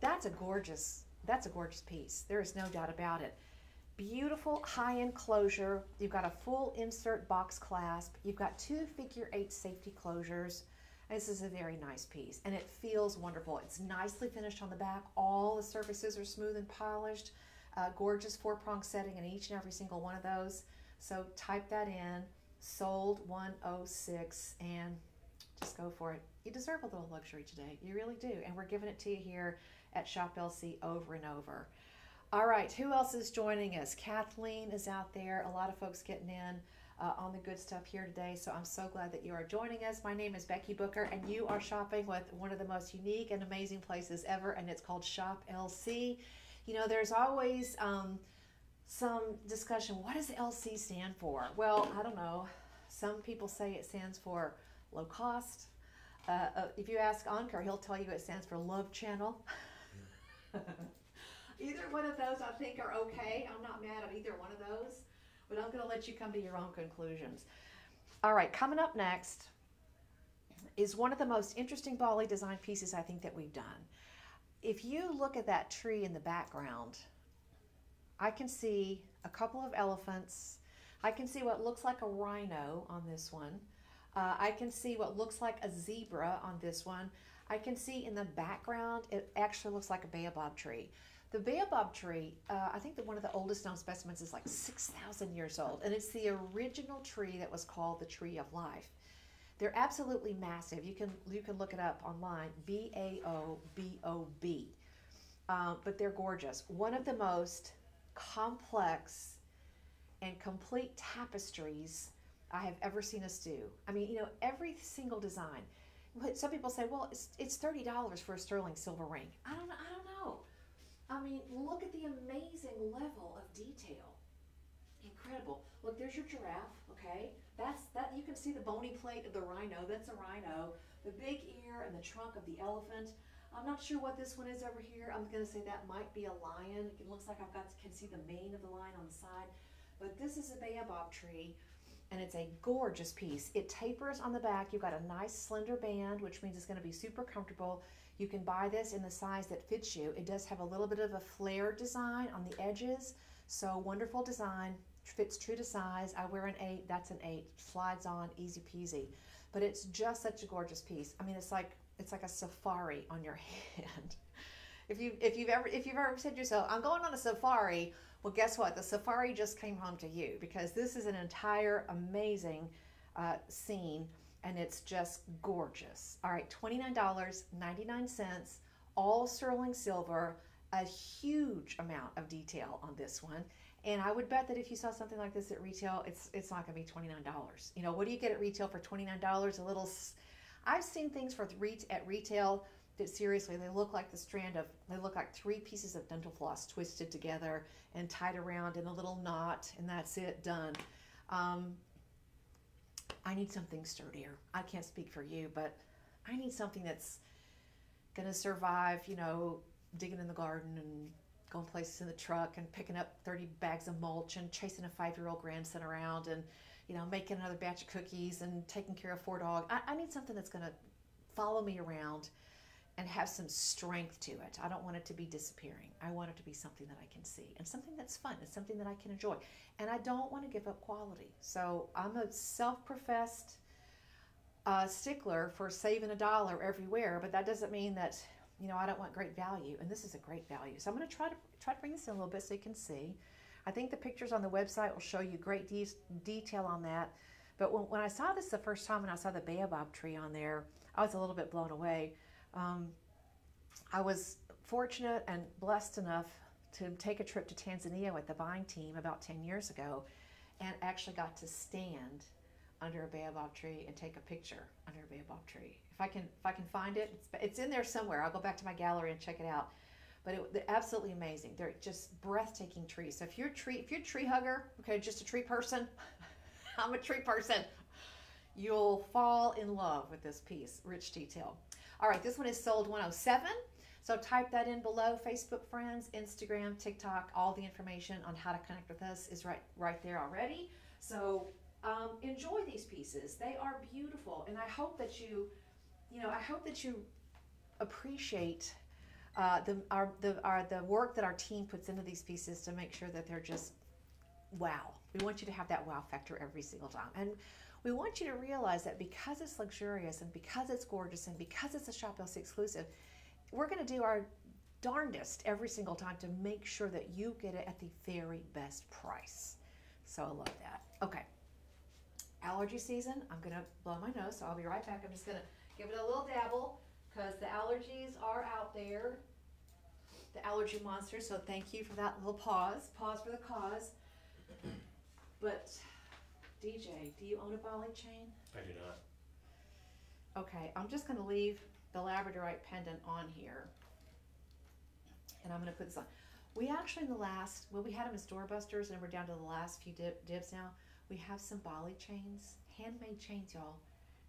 That's a gorgeous piece. There is no doubt about it. Beautiful high-end closure. You've got a full insert box clasp. You've got 2 figure-8 safety closures. This is a very nice piece, and it feels wonderful. It's nicely finished on the back. All the surfaces are smooth and polished. Gorgeous 4-prong setting in each and every single one of those. So type that in, sold 106, and just go for it. You deserve a little luxury today. You really do, and we're giving it to you here at Shop LC over and over. All right, who else is joining us? Kathleen is out there. A lot of folks getting in on the good stuff here today, so I'm so glad that you are joining us. My name is Becky Booker, and you are shopping with one of the most unique and amazing places ever, and it's called Shop LC. You know, there's always some discussion. What does LC stand for? Well, I don't know. Some people say it stands for low cost. If you ask Ankur, he'll tell you it stands for Love Channel. Either one of those I think are okay. I'm not mad at either one of those, but I'm going to let you come to your own conclusions. All right, coming up next is one of the most interesting Bali design pieces I think that we've done. If you look at that tree in the background, I can see a couple of elephants. I can see what looks like a rhino on this one. I can see what looks like a zebra on this one. I can see in the background, it actually looks like a baobab tree. The baobab tree, I think that one of the oldest known specimens is like 6,000 years old, and it's the original tree that was called the Tree of Life. They're absolutely massive. You can look it up online, B-A-O-B-O-B. But they're gorgeous. One of the most complex and complete tapestries I have ever seen us do. I mean, you know, every single design. Some people say, well, it's $30 for a sterling silver ring. I don't know. I mean, look at the amazing level of detail. Incredible. Look, there's your giraffe, okay? That you can see the bony plate of the rhino. That's a rhino. The big ear and the trunk of the elephant. I'm not sure what this one is over here. I'm going to say that might be a lion. It looks like can see the mane of the lion on the side. But this is a baobab tree, and it's a gorgeous piece. It tapers on the back. You've got a nice slender band, which means it's going to be super comfortable. You can buy this in the size that fits you. It does have a little bit of a flare design on the edges, so wonderful design, fits true to size. I wear an 8, that's an 8, slides on, easy peasy. But it's just such a gorgeous piece. I mean, it's like a safari on your hand. If you've ever said to yourself, I'm going on a safari, well, guess what? The safari just came home to you, because this is an entire amazing scene. And it's just gorgeous. All right, $29.99, all sterling silver, a huge amount of detail on this one. And I would bet that if you saw something like this at retail, it's not gonna be $29. You know, what do you get at retail for $29? I've seen things at retail that seriously, they look like they look like 3 pieces of dental floss twisted together and tied around in a little knot, and that's it, done. I need something sturdier. I can't speak for you, but I need something that's going to survive, you know, digging in the garden and going places in the truck and picking up 30 bags of mulch and chasing a 5-year-old grandson around and, you know, making another batch of cookies and taking care of 4 dogs. I need something that's going to follow me around and have some strength to it. I don't want it to be disappearing. I want it to be something that I can see and something that's fun. It's something that I can enjoy. And I don't want to give up quality. So I'm a self-professed stickler for saving $1 everywhere, but that doesn't mean that, you know, I don't want great value. And this is a great value. So I'm going to try to bring this in a little bit so you can see. I think the pictures on the website will show you great detail on that. But when I saw this the first time and I saw the baobab tree on there, I was a little bit blown away. I was fortunate and blessed enough to take a trip to Tanzania with the buying team about 10 years ago, and actually got to stand under a baobab tree and take a picture under a baobab tree. If I can find it, it's in there somewhere. I'll go back to my gallery and check it out. But they're absolutely amazing. They're just breathtaking trees. So if you're a tree hugger, okay, just a tree person, I'm a tree person, you'll fall in love with this piece, rich detail. All right, this one is sold 107. So type that in below. Facebook friends, Instagram, TikTok, all the information on how to connect with us is right there already. So enjoy these pieces. They are beautiful, and I hope that you appreciate the work that our team puts into these pieces to make sure that they're just wow. We want you to have that wow factor every single time. And we want you to realize that because it's luxurious and because it's gorgeous and because it's a Shop LC exclusive, we're going to do our darndest every single time to make sure that you get it at the very best price. So I love that. Okay. Allergy season. I'm going to blow my nose, so I'll be right back. I'm just going to give it a little dabble because the allergies are out there. The allergy monster. So thank you for that little pause. Pause for the cause. But DJ, do you own a Bali chain? I do not. Okay, I'm just going to leave the labradorite pendant on here. And I'm going to put this on. We actually in the last, well, we had them as doorbusters and we're down to the last few dibs now. We have some Bali chains, handmade chains, y'all,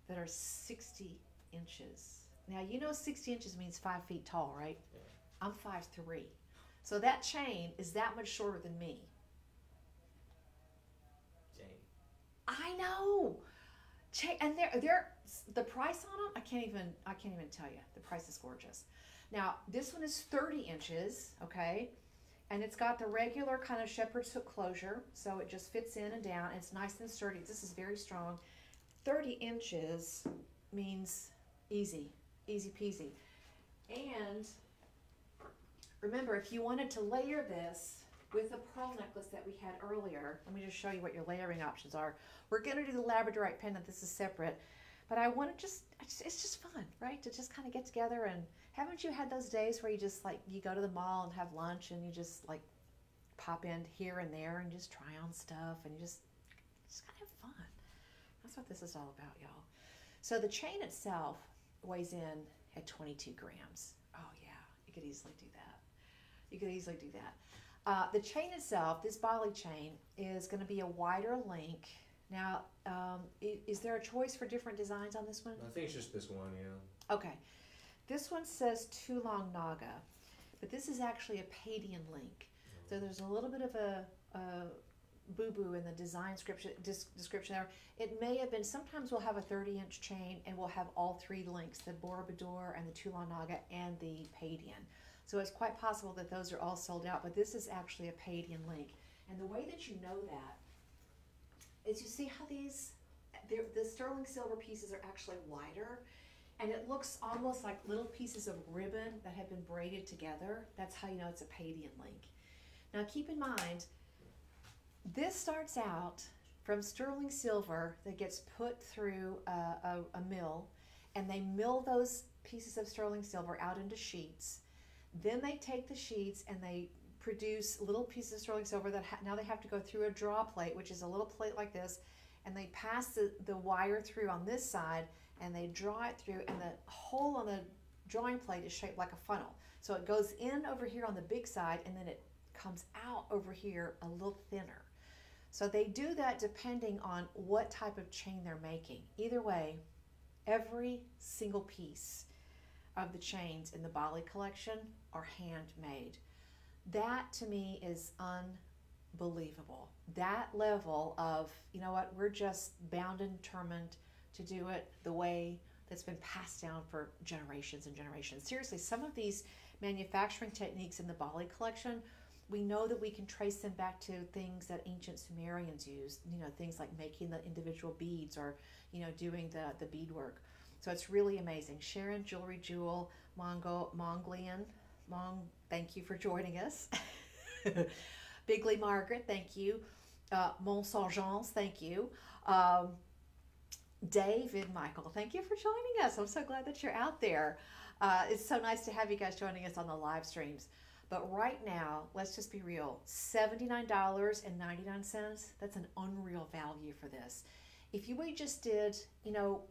that are 60 inches. Now, you know 60 inches means 5 feet tall, right? Yeah. I'm 5'3". So that chain is that much shorter than me. Dang. I know. And they're the price on them, I can't even tell you. The price is gorgeous. Now, this one is 30 inches, okay? And it's got the regular kind of shepherd's hook closure, so it just fits in and down. And it's nice and sturdy. This is very strong. 30 inches means easy, easy peasy. And remember, if you wanted to layer this with a pearl necklace that we had earlier, let me just show you what your layering options are. We're going to do the labradorite pendant. This is separate. But I want to it's just fun, right? To just kind of get together. And haven't you had those days where you just like, you go to the mall and have lunch and you just like pop in here and there and just try on stuff and you just kind of have fun. That's what this is all about, y'all. So the chain itself weighs in at 22 grams. Oh yeah, you could easily do that. You could easily do that. The chain itself, this Bali chain, is going to be a wider link. Now, is there a choice for different designs on this one? I think it's just this one, yeah. Okay. This one says too long naga, but this is actually a Padian link. So there's a little bit of a boo-boo in the design description there. It may have been, sometimes we'll have a 30-inch chain and we'll have all 3 links, the Borobudur and the Toulon Naga and the Padian. So it's quite possible that those are all sold out, but this is actually a Padian link. And the way that you know that is you see how the sterling silver pieces are actually wider, and it looks almost like little pieces of ribbon that have been braided together. That's how you know it's a Padian link. Now keep in mind, this starts out from sterling silver that gets put through a mill, and they mill those pieces of sterling silver out into sheets. Then they take the sheets and they produce little pieces of sterling silver that now they have to go through a draw plate, which is a little plate like this, and they pass the wire through on this side and they draw it through, and the hole on the drawing plate is shaped like a funnel. So it goes in over here on the big side and then it comes out over here a little thinner. So they do that depending on what type of chain they're making. Either way, every single piece of the chains in the Bali collection are handmade. That to me is unbelievable. That level of, you know what, we're just bound and determined to do it the way that's been passed down for generations and generations. Seriously, some of these manufacturing techniques in the Bali collection, we know that we can trace them back to things that ancient Sumerians used, you know, things like making the individual beads or, you know, doing the beadwork. So it's really amazing. Sharon, Jewelry Jewel, Monglian, thank you for joining us. Bigly Margaret, thank you. Mont Saint-Jean's, thank you. David Michael, thank you for joining us. I'm so glad that you're out there. It's so nice to have you guys joining us on the live streams. But right now, let's just be real, $79.99, that's an unreal value for this. If we just did, you know,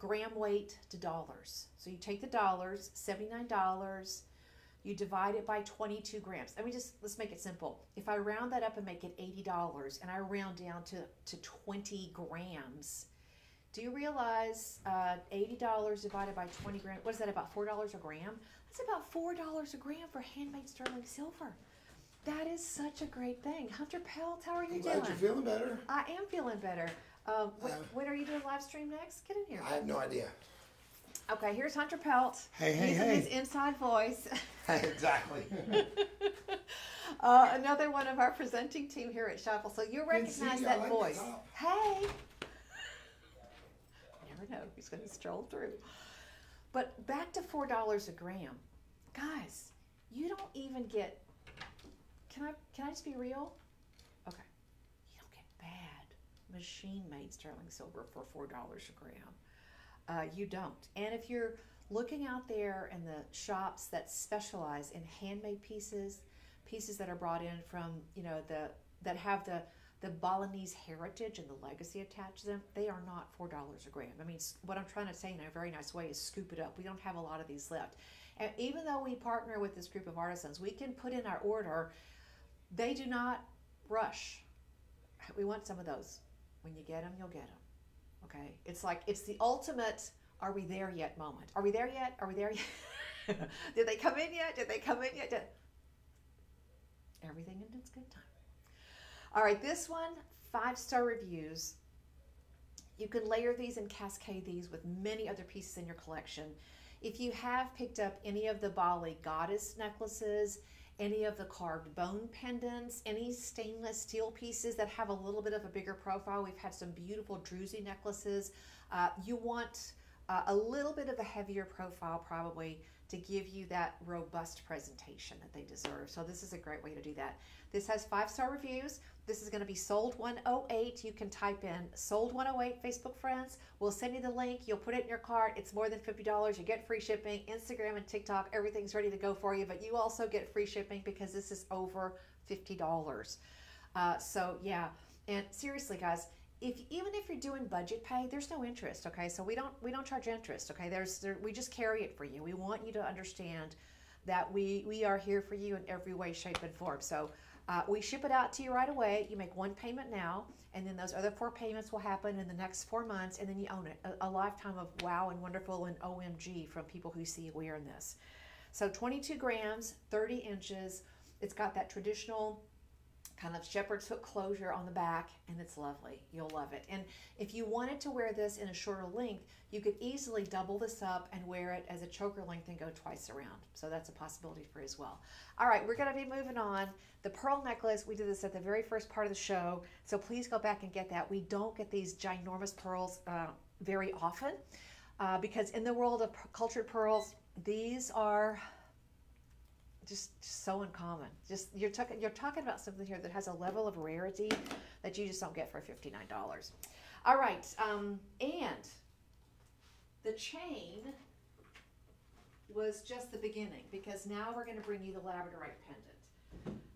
gram weight to dollars. So you take the dollars, $79, you divide it by 22 grams. I mean, let's make it simple. If I round that up and make it $80 and I round down to 20 grams, do you realize $80 divided by 20 grams, what is that, about $4 a gram? That's about $4 a gram for handmade sterling silver. That is such a great thing. Hunter Pelt, how are you doing? Glad you're feeling better. I am feeling better. When are you doing live stream next? Get in here. I have no idea. Okay, here's Hunter Pelt. Hey. His inside voice. Exactly. Another one of our presenting team here at Shuffle. So you recognize see, I that like the voice. top. Hey! You never know. He's going to stroll through. But back to $4 a gram. Guys, you don't even get, can I just be real? Okay. You don't get bad machine-made sterling silver for $4 a gram. You don't. And if you're looking out there in the shops that specialize in handmade pieces that are brought in from, that have the Balinese heritage and the legacy attached to them, they are not $4 a gram. I mean, what I'm trying to say in a very nice way is scoop it up. We don't have a lot of these left. And even though we partner with this group of artisans, we can put in our order. They do not rush. We want some of those. When you get them, you'll get them. Okay? It's the ultimate, are we there yet moment. Are we there yet? Are we there yet? Did they come in yet? Did they come in yet? Everything in its good time. All right, this one, 5-star reviews. You can layer these and cascade these with many other pieces in your collection. If you have picked up any of the Bali goddess necklaces, any of the carved bone pendants, any stainless steel pieces that have a little bit of a bigger profile, we've had some beautiful druzy necklaces. You want a little bit of a heavier profile probably to give you that robust presentation that they deserve. So this is a great way to do that. This has 5-star reviews. This is going to be sold 108. You can type in sold 108 Facebook friends. We'll send you the link. You'll put it in your cart. It's more than $50. You get free shipping. Instagram and TikTok, everything's ready to go for you, but you also get free shipping because this is over $50. So yeah, and seriously guys, even if you're doing budget pay, there's no interest, okay? So we don't charge interest, okay? We just carry it for you. We want you to understand that we are here for you in every way, shape, and form. So we ship it out to you right away. You make one payment now, and then those other 4 payments will happen in the next 4 months, and then you own it. A lifetime of wow and wonderful and OMG from people who see you wearing this. So 22 grams, 30 inches. It's got that traditional kind of shepherd's hook closure on the back, and it's lovely. You'll love it. And if you wanted to wear this in a shorter length, you could easily double this up and wear it as a choker length and go twice around. So that's a possibility for you as well. All right, we're going to be moving on. The pearl necklace, we did this at the very first part of the show, so please go back and get that. We don't get these ginormous pearls very often because in the world of cultured pearls, these are just so uncommon. You're talking about something here that has a level of rarity that you just don't get for $59. All right, and the chain was just the beginning because now we're going to bring you the labradorite pendant.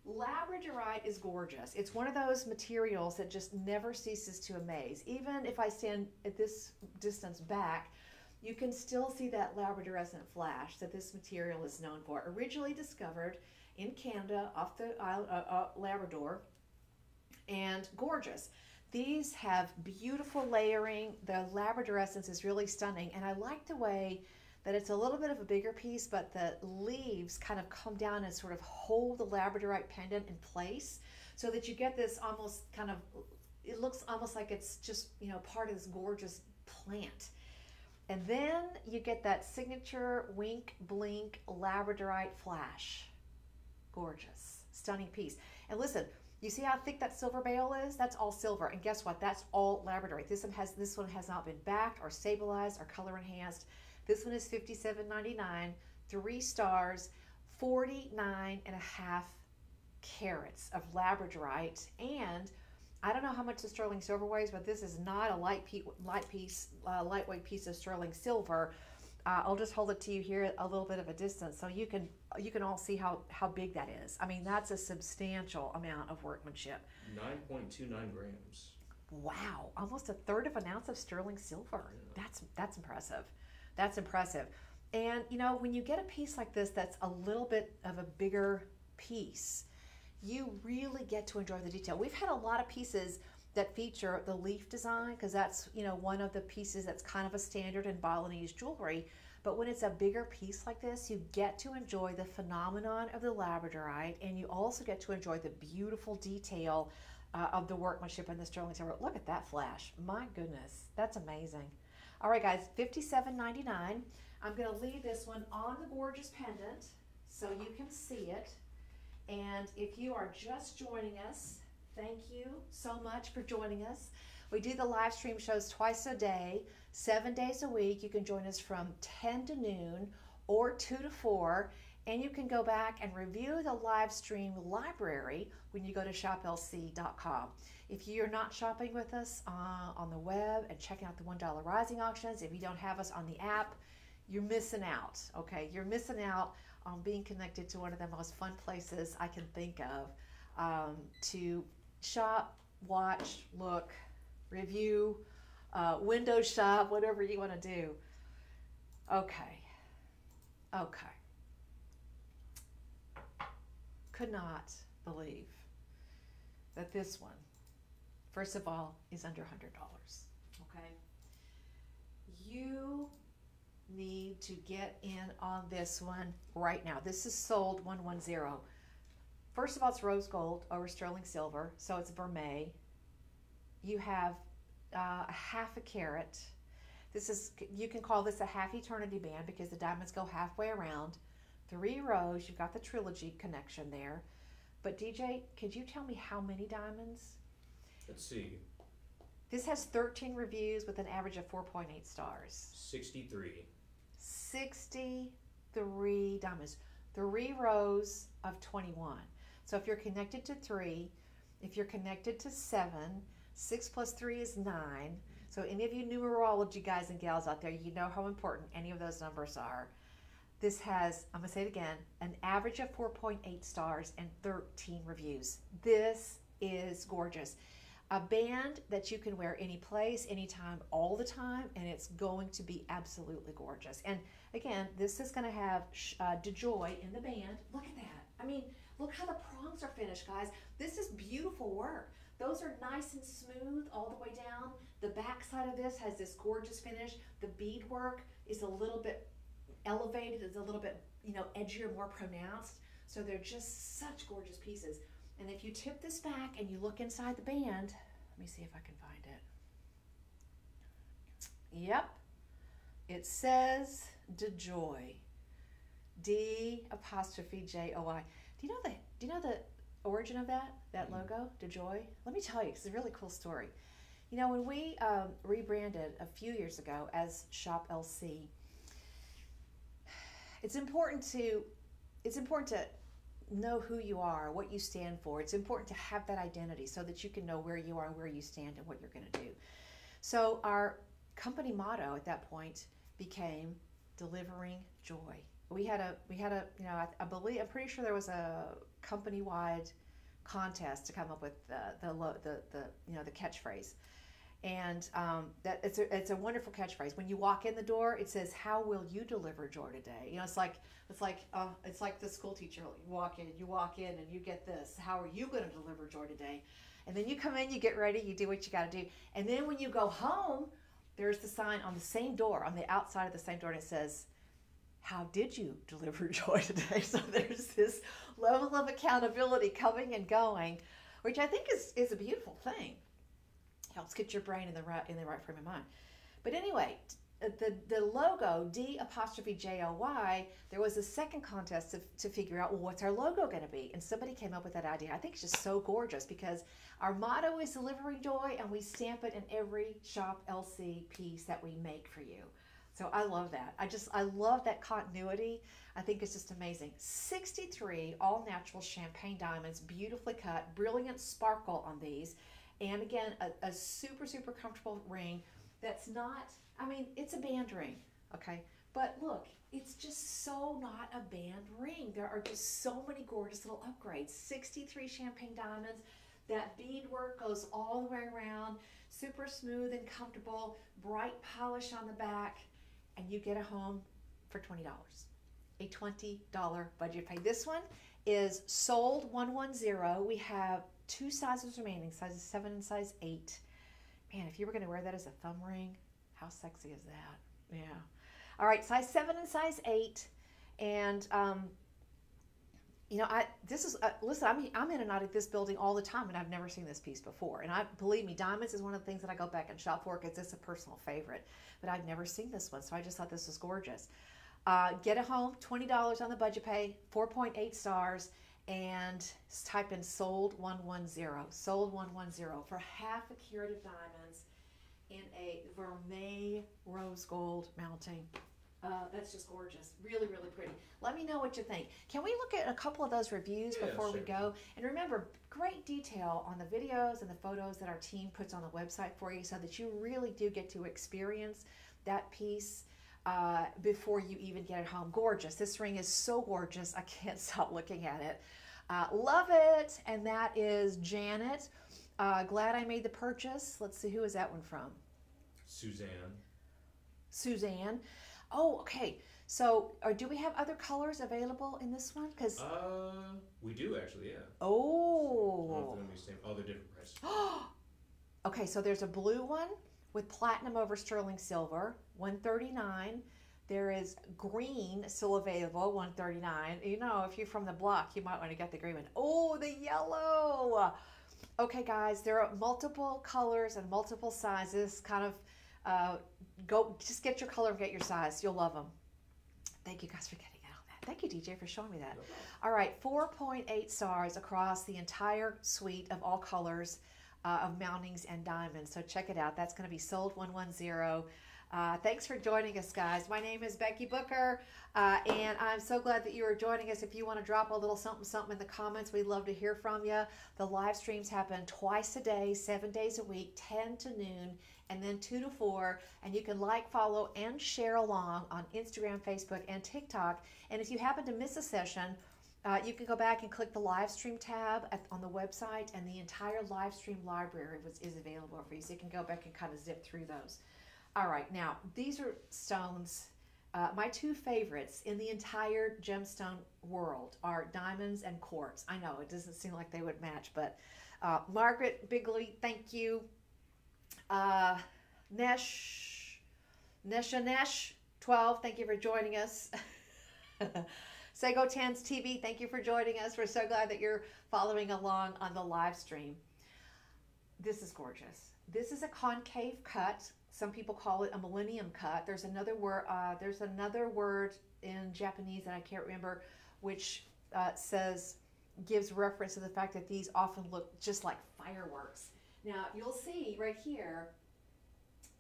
Labradorite is gorgeous. It's one of those materials that just never ceases to amaze. Even if I stand at this distance back, you can still see that labradorescent flash that this material is known for. Originally discovered in Canada off the Labrador, and gorgeous. These have beautiful layering. The labradorescence is really stunning, and I like the way that it's a little bit of a bigger piece, but the leaves kind of come down and sort of hold the labradorite pendant in place so that you get this almost kind of, it looks almost like it's just, part of this gorgeous plant. And then you get that signature wink, blink, labradorite flash. Gorgeous, stunning piece. And listen, you see how thick that silver bale is? That's all silver. And guess what? That's all labradorite. This one has not been backed or stabilized or color enhanced. This one is $57.99, 3 stars, 49.5 carats of labradorite. And I don't know how much the sterling silver weighs, but this is not a lightweight piece of sterling silver. I'll just hold it to you here at a little bit of a distance so you can all see how big that is. I mean, that's a substantial amount of workmanship. 9.29 grams. Wow, almost 1/3 of an ounce of sterling silver. Yeah. That's impressive. That's impressive. And when you get a piece like this that's a little bit of a bigger piece, you really get to enjoy the detail. We've had a lot of pieces that feature the leaf design because that's one of the pieces that's kind of a standard in Balinese jewelry. But when it's a bigger piece like this, you get to enjoy the phenomenon of the labradorite, and you also get to enjoy the beautiful detail of the workmanship in the sterling silver. Look at that flash. My goodness, that's amazing. All right, guys, $57.99. I'm going to leave this one on the gorgeous pendant so you can see it. And if you are just joining us, thank you so much for joining us. We do the live stream shows twice a day, 7 days a week. You can join us from 10 to noon or 2 to 4. And you can go back and review the live stream library when you go to shoplc.com. If you're not shopping with us on the web and checking out the $1 rising auctions, if you don't have us on the app, you're missing out, okay? You're missing out on being connected to one of the most fun places I can think of to shop, watch, look, review, window shop, whatever you want to do. Okay. Could not believe that this one, first of all, is under $100. Okay, you need to get in on this one right now. This is sold 110. First of all, it's rose gold over sterling silver, so it's vermeil. You have a half a carat. This is, you can call this a half eternity band because the diamonds go halfway around. 3 rows, you've got the trilogy connection there. But DJ, could you tell me how many diamonds? Let's see. This has 13 reviews with an average of 4.8 stars. 63. 63 diamonds. 3 rows of 21. So if you're connected to 3, if you're connected to 7, 6 plus 3 is 9. So any of you numerology guys and gals out there, you know how important any of those numbers are. This has, I'm going to say it again, an average of 4.8 stars and 13 reviews. This is gorgeous. A band that you can wear any place, anytime, all the time, and it's going to be absolutely gorgeous. And again, this is going to have DeJoy in the band. Look at that. I mean, look how the prongs are finished, guys. This is beautiful work. Those are nice and smooth all the way down. The back side of this has this gorgeous finish. The beadwork is a little bit elevated, it's a little bit, edgier, more pronounced. So they're just such gorgeous pieces. And if you tip this back and you look inside the band, let me see if I can find it. Yep, it says DeJoy, D''Joy. Do you know the origin of that logo, DeJoy? Let me tell you, it's a really cool story. When we rebranded a few years ago as Shop LC, it's important to know who you are, what you stand for. It's important to have that identity so that you can know where you are and where you stand and what you're going to do. So our company motto at that point became delivering joy. We had a I'm pretty sure there was a company-wide contest to come up with the catchphrase. And that it's a wonderful catchphrase. When you walk in the door, it says, "How will you deliver joy today?" It's like the school teacher. You walk in, and you get this. How are you going to deliver joy today? And then you come in, you get ready, you do what you got to do, and then when you go home, there's the sign on the same door, on the outside of the same door, and it says, "How did you deliver joy today?" So there's this level of accountability coming and going, which I think is a beautiful thing. Helps get your brain in the right frame of mind. But anyway, the logo, D''Joy, there was a second contest to figure out, well, what's our logo going to be? And somebody came up with that idea. I think it's just so gorgeous because our motto is delivering joy, and we stamp it in every Shop LC piece that we make for you. So I love that. I love that continuity. I think it's just amazing. 63 all natural champagne diamonds, beautifully cut, brilliant sparkle on these. And again, a super, super comfortable ring that's not, it's a band ring, okay? But look, it's just so not a band ring. There are just so many gorgeous little upgrades. 63 champagne diamonds. That beadwork goes all the way around, super smooth and comfortable, bright polish on the back, and you get a home for $20. A $20 budget pay. This one is sold 110. We have 2 sizes remaining, sizes 7 and size 8. Man, if you were going to wear that as a thumb ring, how sexy is that? Yeah. All right, size 7 and size 8. And, listen, I'm in and out of this building all the time, and I've never seen this piece before. And believe me, diamonds is one of the things that I go back and shop for because it's a personal favorite. But I've never seen this one, so I just thought this was gorgeous. Get a home, $20 on the budget pay, 4.8 stars. and type in sold 110, sold 110 for half a carat of diamonds in a vermeil rose gold mounting. That's just gorgeous. Really, really pretty. Let me know what you think. Can we look at a couple of those reviews before we go? And remember, great detail on the videos and the photos that our team puts on the website for you so that you really do get to experience that piece before you even get it home. Gorgeous. This ring is so gorgeous. I can't stop looking at it. Love it. And that is Janet. Glad I made the purchase. Let's see, who is that one from? Suzanne. Oh, okay. So, do we have other colors available in this one? Because we do actually, yeah. Oh. They're different prices. Okay, so there's a blue one with platinum over sterling silver, $139. There is green still available, $139. You know, if you're from the block, you might want to get the green one. Oh, the yellow. Okay, guys, there are multiple colors and multiple sizes. Kind of just get your color and get your size. You'll love them. Thank you guys for getting in on that. Thank you, DJ, for showing me that. No. All right, 4.8 stars across the entire suite of all colors of mountings and diamonds. So check it out. That's going to be sold 110. Thanks for joining us, guys. My name is Becky Booker, and I'm so glad that you are joining us. If you want to drop a little something in the comments, we'd love to hear from you. The live streams happen twice a day, 7 days a week, 10 to noon, and then 2 to 4. And you can like, follow, and share along on Instagram, Facebook, and TikTok. And if you happen to miss a session, you can go back and click the live stream tab on the website, and the entire live stream library is available for you. So you can go back and kind of zip through those. All right, now these are stones. My two favorites in the entire gemstone world are diamonds and quartz. I know it doesn't seem like they would match, but Margaret Bigley, thank you. Nesh 12, thank you for joining us. Sego Tans TV, thank you for joining us. We're so glad that you're following along on the live stream. This is gorgeous. This is a concave cut. Some people call it a millennium cut. There's another word. In Japanese that I can't remember, which gives reference to the fact that these often look just like fireworks. Now you'll see right here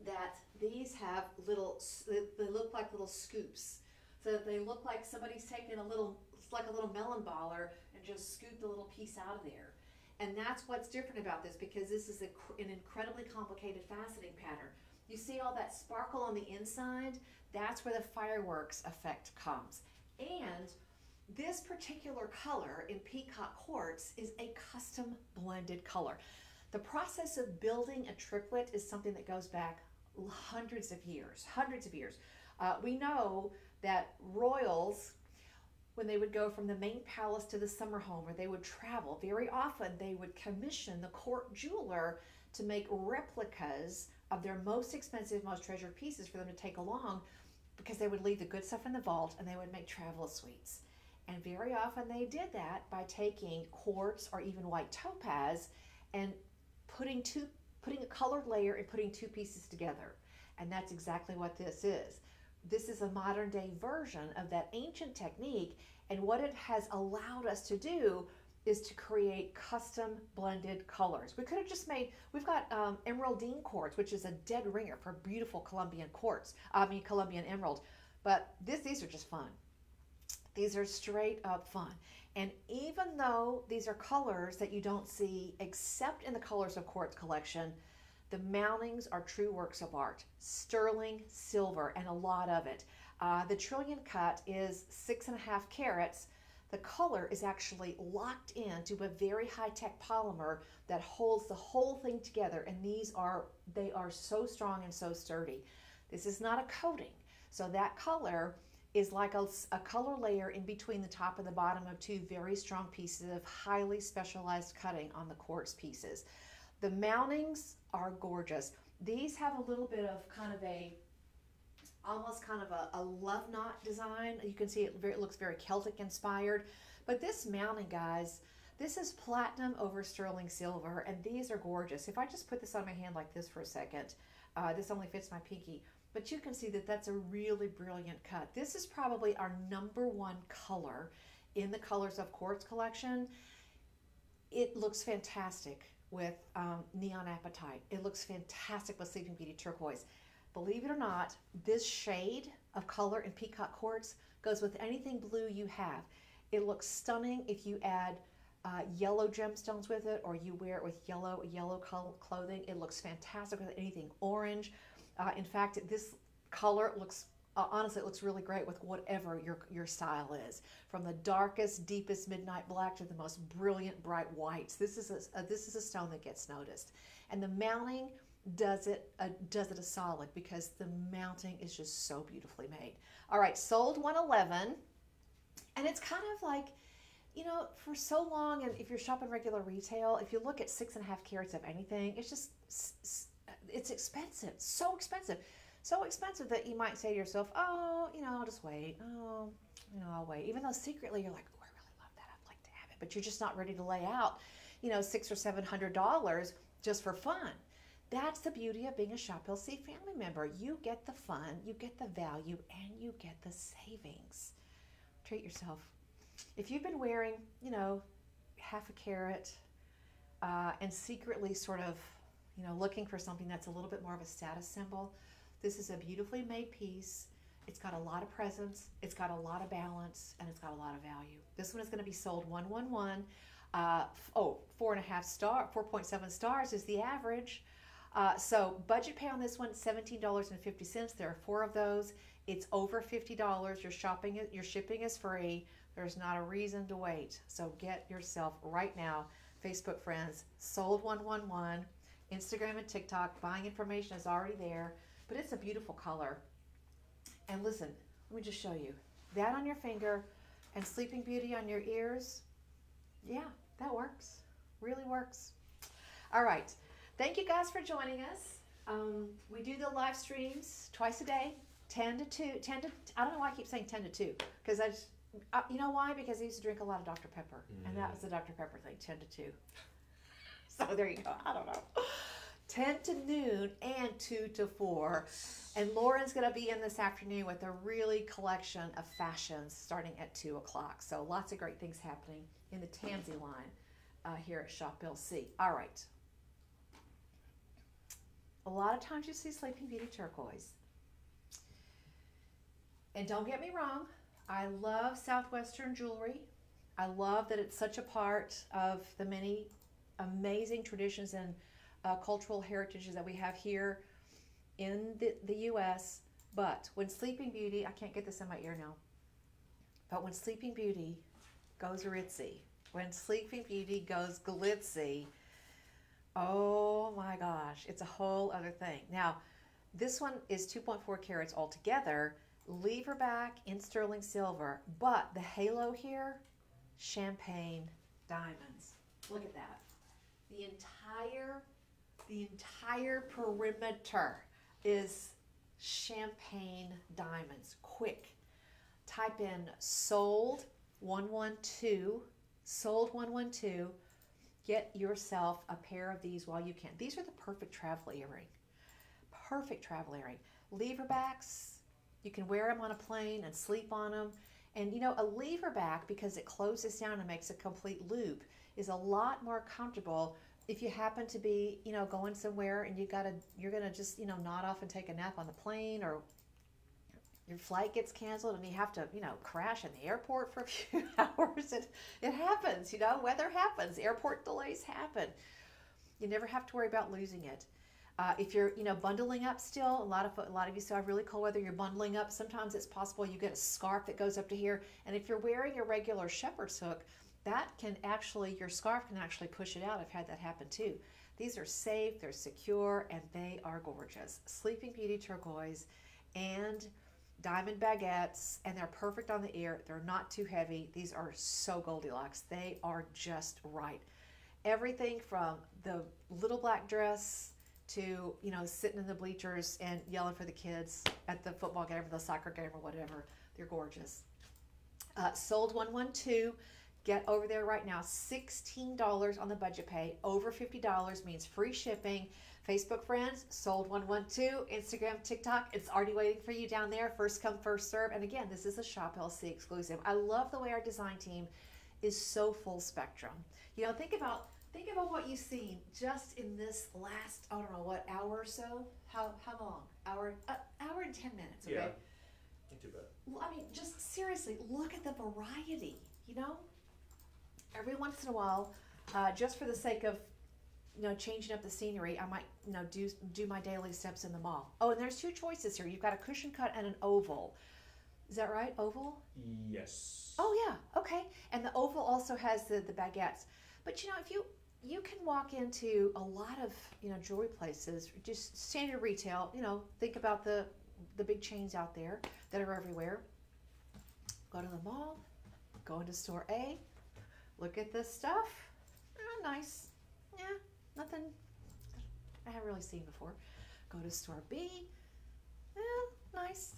that these have they look like little scoops. So that they look like somebody's taken it's like a little melon baller and just scooped a little piece out of there. And that's what's different about this, because this is an incredibly complicated faceting pattern. You see all that sparkle on the inside? That's where the fireworks effect comes. And this particular color in peacock quartz is a custom blended color. The process of building a triplet is something that goes back hundreds of years. We know that royals, when they would go from the main palace to the summer home, or they would travel, very often they would commission the court jeweler to make replicas of their most expensive, most treasured pieces for them to take along, because they would leave the good stuff in the vault and they would make travel suites. And very often they did that by taking quartz or even white topaz and putting a colored layer and putting two pieces together. And that's exactly what this is. This is a modern day version of that ancient technique, and what it has allowed us to do is to create custom blended colors. We could have just we've got emeraldine quartz, which is a dead ringer for beautiful Colombian emerald, but these are just fun. These are straight up fun. And even though these are colors that you don't see except in the Colors of Quartz collection, the mountings are true works of art. Sterling silver, and a lot of it. The trillion cut is 6.5 carats. The color is actually locked into a very high-tech polymer that holds the whole thing together, and they are so strong and so sturdy. This is not a coating, so that color is like a color layer in between the top and the bottom of two very strong pieces of highly specialized cutting on the quartz pieces. The mountings are gorgeous. These have a little bit of almost kind of a love knot design. You can see it looks very Celtic inspired. But this mounting, guys, this is platinum over sterling silver, and these are gorgeous. If I just put this on my hand like this for a second, this only fits my pinky, but you can see that that's a really brilliant cut. This is probably our #1 color in the Colors of Quartz collection. It looks fantastic with Neon Apatite. It looks fantastic with Sleeping Beauty Turquoise. Believe it or not, this shade of color in Peacock Quartz goes with anything blue you have. It looks stunning if you add yellow gemstones with it, or you wear it with yellow clothing. It looks fantastic with anything orange. In fact, this color looks, honestly, it looks really great with whatever your style is. From the darkest, deepest midnight black to the most brilliant, bright whites. This is a stone that gets noticed. And the mounting does it a solid, because the mounting is just so beautifully made. All right, sold 111. And it's kind of like, you know, for so long, and if you're shopping regular retail, if you look at 6.5 carats of anything, it's just, it's expensive, so expensive. So expensive that you might say to yourself, oh, you know, I'll just wait. Oh, you know, I'll wait. Even though secretly you're like, oh, I really love that. I'd like to have it. But you're just not ready to lay out, you know, $600 or $700 just for fun. That's the beauty of being a Shop LC family member. You get the fun, you get the value, and you get the savings. Treat yourself. If you've been wearing, you know, half a carat and secretly sort of, you know, looking for something that's a little bit more of a status symbol, this is a beautifully made piece. It's got a lot of presence, it's got a lot of balance, and it's got a lot of value. This one is going to be sold 111. 4.7 stars is the average. So budget pay on this one, $17.50. There are 4 of those. It's over $50. Your shipping is free. There's not a reason to wait. So get yourself right now. Facebook friends, sold 111. Instagram and TikTok, buying information is already there. But it's a beautiful color. And listen, let me just show you. That on your finger and Sleeping Beauty on your ears. Yeah, that works. Really works. All right. Thank you guys for joining us. We do the live streams twice a day, 10 to 2. I don't know why I keep saying 10 to 2. Because I just, you know why? Because I used to drink a lot of Dr. Pepper. And that was the Dr. Pepper thing, 10 to 2. So there you go. I don't know. 10 to noon and 2 to 4. And Lauren's going to be in this afternoon with a really collection of fashions starting at 2 o'clock. So lots of great things happening in the Tansy line here at Shop LC. All right. A lot of times you see Sleeping Beauty Turquoise. And don't get me wrong, I love Southwestern jewelry. I love that it's such a part of the many amazing traditions and cultural heritages that we have here in the U.S. But when Sleeping Beauty, I can't get this in my ear now, but when Sleeping Beauty goes ritzy, when Sleeping Beauty goes glitzy, oh my gosh, it's a whole other thing. Now, this one is 2.4 carats altogether, lever back in sterling silver, but the halo here, champagne diamonds. Look at that. The entire perimeter is champagne diamonds. Quick, type in sold 112, sold 112. Get yourself a pair of these while you can. These are the perfect travel earring. Perfect travel earring. Lever backs, you can wear them on a plane and sleep on them. And you know, a lever back, because it closes down and makes a complete loop, is a lot more comfortable if you happen to be, you know, going somewhere and you're gonna just, you know, nod off and take a nap on the plane, or your flight gets canceled and you have to, you know, crash in the airport for a few hours. It happens, you know, weather happens, airport delays happen. You never have to worry about losing it. If you're, you know, bundling up still, a lot of you still have really cold weather, you're bundling up. Sometimes it's possible you get a scarf that goes up to here. And if you're wearing a regular shepherd's hook, that can actually, your scarf can actually push it out. I've had that happen too. These are safe, they're secure, and they are gorgeous. Sleeping Beauty Turquoise and diamond baguettes, and they're perfect on the ear. They're not too heavy. These are so Goldilocks. They are just right. Everything from the little black dress to, you know, sitting in the bleachers and yelling for the kids at the football game or the soccer game or whatever. They're gorgeous. Sold 112. Get over there right now. $16 on the budget pay. Over $50 means free shipping. Facebook friends, sold112, Instagram, TikTok. It's already waiting for you down there. First come, first serve. And again, this is a Shop LC exclusive. I love the way our design team is so full spectrum. You know, think about what you've seen just in this last, I don't know what, hour or so. How long? Hour and 10 minutes. Okay? Yeah, not too bad. I mean, just seriously, look at the variety. You know, every once in a while, just for the sake of, you know, changing up the scenery, I might, you know, do my daily steps in the mall. Oh, and there's two choices here. You've got a cushion cut and an oval. Is that right? Oval? Yes. Oh yeah. Okay. And the oval also has the baguettes. But you know, if you can walk into a lot of, you know, jewelry places, just standard retail. You know, think about the big chains out there that are everywhere. Go to the mall. Go into store A. Look at this stuff. Oh, nice. Yeah. Nothing I haven't really seen before. Go to store B. Nice.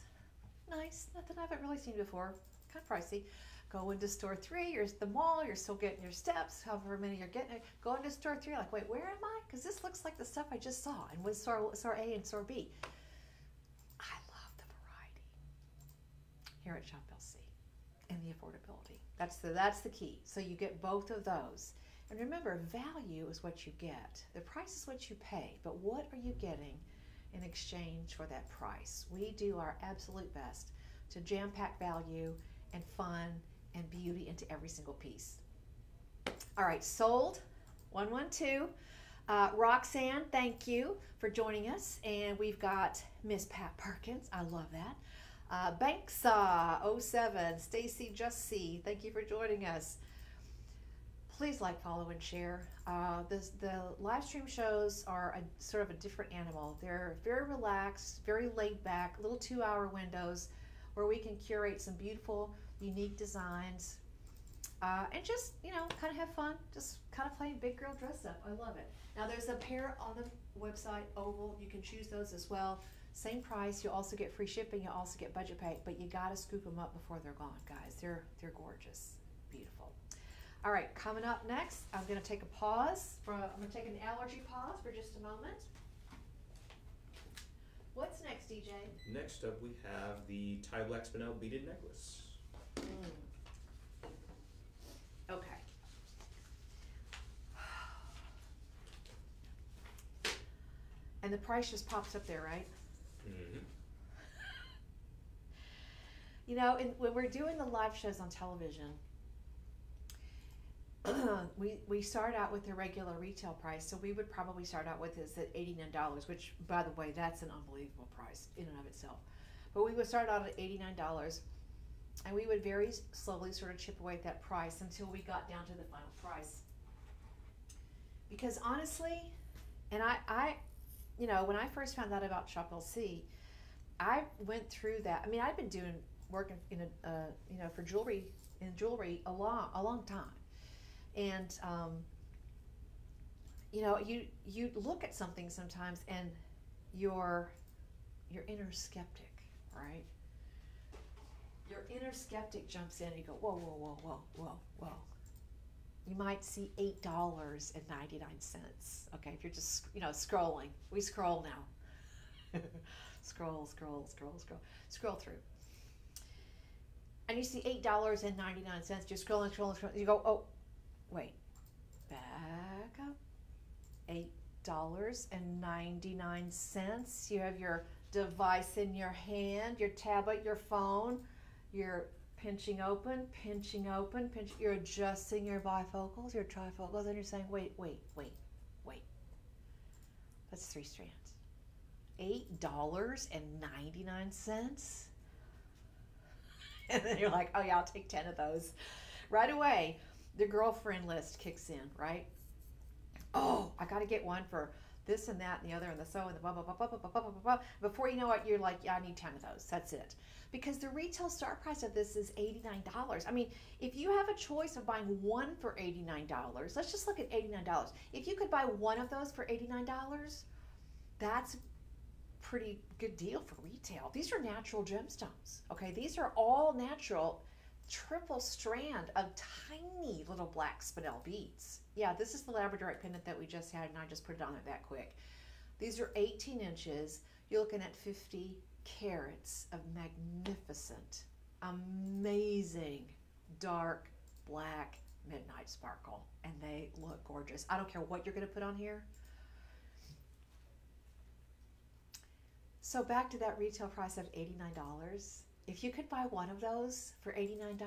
Nothing I haven't really seen before. Kind of pricey. Go into store 3. You're at the mall. You're still getting your steps. However many you're getting. Go into store 3. Like, wait, where am I? Because this looks like the stuff I just saw. And with store A and store B. I love the variety here at Shop LC and the affordability. That's the key. So you get both of those. And remember, value is what you get. The price is what you pay, but what are you getting in exchange for that price? We do our absolute best to jam-pack value and fun and beauty into every single piece. All right, sold 112. Roxanne, thank you for joining us. And we've got Miss Pat Perkins. I love that. Banksaw 07, Stacy Just See, thank you for joining us. Please like, follow, and share. The live stream shows are sort of a different animal. They're very relaxed, very laid back, little 2-hour windows where we can curate some beautiful, unique designs and just, you know, kind of have fun, just kind of playing big girl dress up. I love it. Now there's a pair on the website, Oval. You can choose those as well. Same price. You also get free shipping. You also get budget pay, but you got to scoop them up before they're gone, guys. They're gorgeous, beautiful. All right, coming up next, I'm going to take a pause. I'm going to take an allergy pause for just a moment. What's next, DJ? Next up, we have the Ty Black Spinel beaded necklace. Okay. And the price just pops up there, right? Mm-hmm. You know, when we're doing the live shows on television, we start out with the regular retail price, so we would probably start out with this at $89, which, by the way, that's an unbelievable price in and of itself. But we would start out at $89, and we would very slowly sort of chip away at that price until we got down to the final price. Because honestly, and I you know, when I first found out about Shop LC, I went through that. I mean, I'd been working in you know, for jewelry a long time. And you know, you look at something sometimes, and your inner skeptic, right? Your inner skeptic jumps in, and you go, whoa, whoa, whoa, whoa, whoa, whoa. You might see $8.99. Okay, if you're just, you know, scrolling. We scroll now. Scroll through. And you see $8.99. You're scrolling. You go, oh, wait, back up. $8.99. You have your device in your hand, your tablet, your phone. You're pinching open. You're adjusting your bifocals, your trifocals, and you're saying, wait. That's 3 strands. $8.99. And then you're like, oh yeah, I'll take 10 of those. Right away, the girlfriend list kicks in, right? Oh, I got to get one for this and that and the other and the so and the blah, blah, blah, blah, blah, blah, blah, blah. Before you know it, you're like, yeah, I need 10 of those. That's it. Because the retail start price of this is $89. I mean, if you have a choice of buying one for $89, let's just look at $89. If you could buy one of those for $89, that's a pretty good deal for retail. These are natural gemstones, okay? These are all natural, triple strand of tiny little black spinel beads. Yeah, this is the labradorite pendant that we just had, and I just put it on there that quick. These are 18 inches. You're looking at 50 carats of magnificent, amazing, dark, black, midnight sparkle. And they look gorgeous. I don't care what you're going to put on here. So back to that retail price of $89. If you could buy one of those for $89,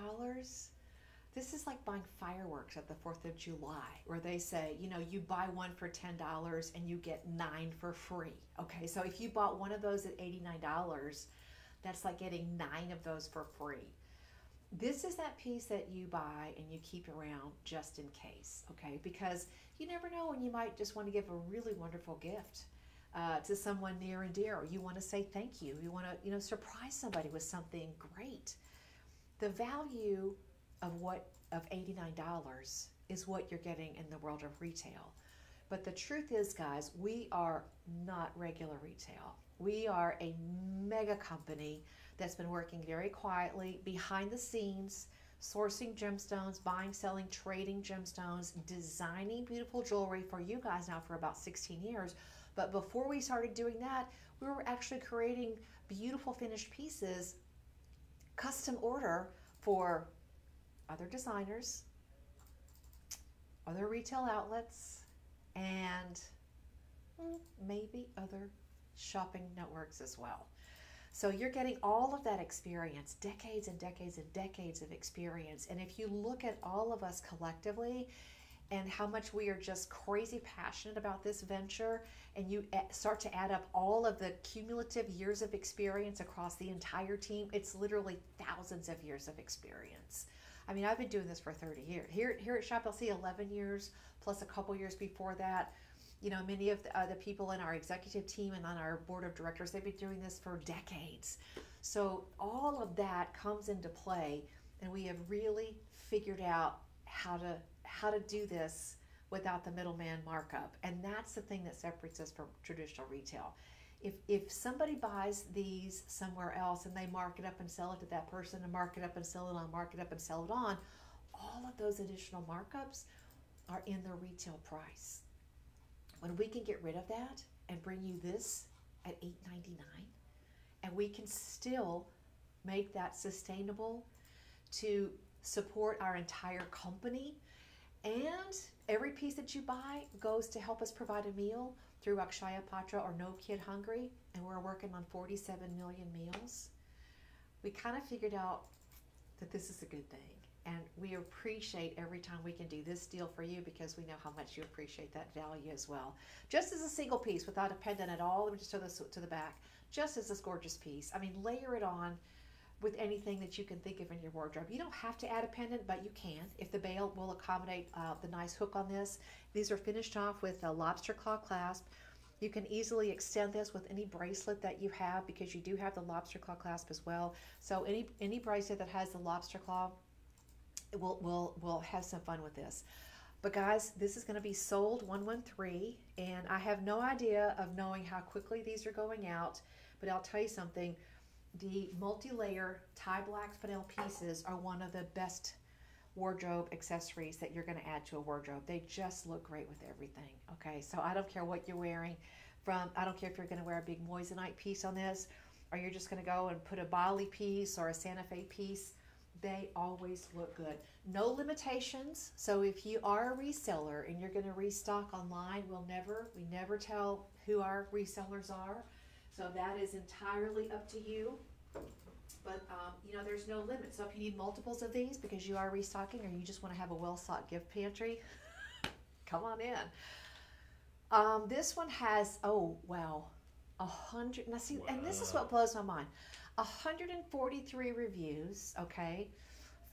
this is like buying fireworks at the 4th of July, where they say, you know, you buy one for $10 and you get 9 for free. Okay, so if you bought one of those at $89, that's like getting 9 of those for free. This is that piece that you buy and you keep around just in case, okay? Because you never know when you might just want to give a really wonderful gift to someone near and dear, or you want to say thank you. You want to, you know, surprise somebody with something great. The value of $89 is what you're getting in the world of retail. But the truth is, guys, we are not regular retail. We are a mega company that's been working very quietly behind the scenes, sourcing gemstones, buying, selling, trading gemstones, designing beautiful jewelry for you guys now for about 16 years. But before we started doing that, we were actually creating beautiful finished pieces, custom order for other designers, other retail outlets, and maybe other shopping networks as well. So you're getting all of that experience, decades and decades and decades of experience. And if you look at all of us collectively and how much we are just crazy passionate about this venture, and you start to add up all of the cumulative years of experience across the entire team, it's literally thousands of years of experience. I mean, I've been doing this for 30 years. Here at Shop LC, 11 years, plus a couple years before that. You know, many of the people in our executive team and on our board of directors, they've been doing this for decades. So all of that comes into play, and we have really figured out how to do this without the middleman markup. And that's the thing that separates us from traditional retail. If somebody buys these somewhere else and they mark it up and sell it to that person, and mark it up and sell it on, mark it up and sell it on, all of those additional markups are in the retail price. When we can get rid of that and bring you this at $8.99, and we can still make that sustainable to support our entire company, and every piece that you buy goes to help us provide a meal through Akshaya Patra or No Kid Hungry, and we're working on 47 million meals. We kind of figured out that this is a good thing, and we appreciate every time we can do this deal for you, because we know how much you appreciate that value as well. Just as a single piece without a pendant at all, let me just show this to the back, just as this gorgeous piece. I mean, layer it on with anything that you can think of in your wardrobe. You don't have to add a pendant, but you can if the bail will accommodate the nice hook on this. These are finished off with a lobster claw clasp. You can easily extend this with any bracelet that you have, because you do have the lobster claw clasp as well. So any bracelet that has the lobster claw, we'll have some fun with this. But guys, this is going to be sold 113, and I have no idea of knowing how quickly these are going out, but I'll tell you something. The multi-layer tie black spinel pieces are one of the best wardrobe accessories that you're going to add to a wardrobe. They just look great with everything. Okay, so I don't care what you're wearing. I don't care if you're going to wear a big moissanite piece on this, or you're just going to go and put a Bali piece or a Santa Fe piece. They always look good. No limitations. So if you are a reseller and you're going to restock online, we never tell who our resellers are. So that is entirely up to you. But, you know, there's no limit. So if you need multiples of these because you are restocking, or you just want to have a well-stocked gift pantry, come on in. This one has, oh, wow, 100. Now see, and this is what blows my mind. 143 reviews, okay,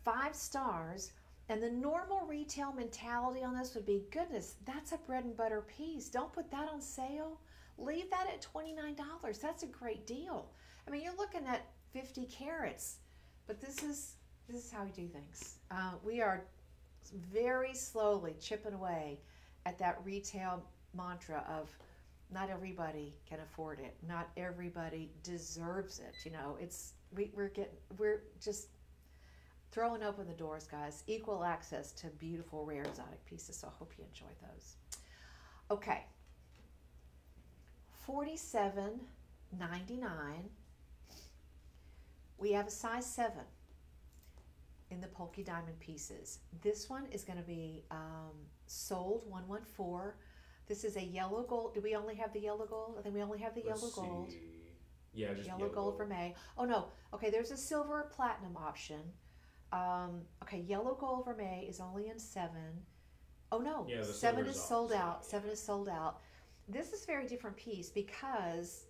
5 stars. And the normal retail mentality on this would be, goodness, that's a bread and butter piece. Don't put that on sale. Leave that at $29. That's a great deal. I mean, you're looking at 50 carats, but this is how we do things. We are very slowly chipping away at that retail mantra of not everybody can afford it. Not everybody deserves it. You know, we're just throwing open the doors, guys. Equal access to beautiful, rare, exotic pieces. So I hope you enjoy those. Okay. $47.99. We have a size 7 in the Polka Diamond pieces. This one is going to be sold 114. This is a yellow gold. Do we only have the yellow gold? I think we only have the Let's yellow gold. see. Yeah, just Yellow gold for May. Oh no. Okay, there's a silver or platinum option. Okay, yellow gold for May is only in 7. Oh no, Yeah, the 7 silver's is off, sold so, out. yeah. 7 is sold out. This is a very different piece because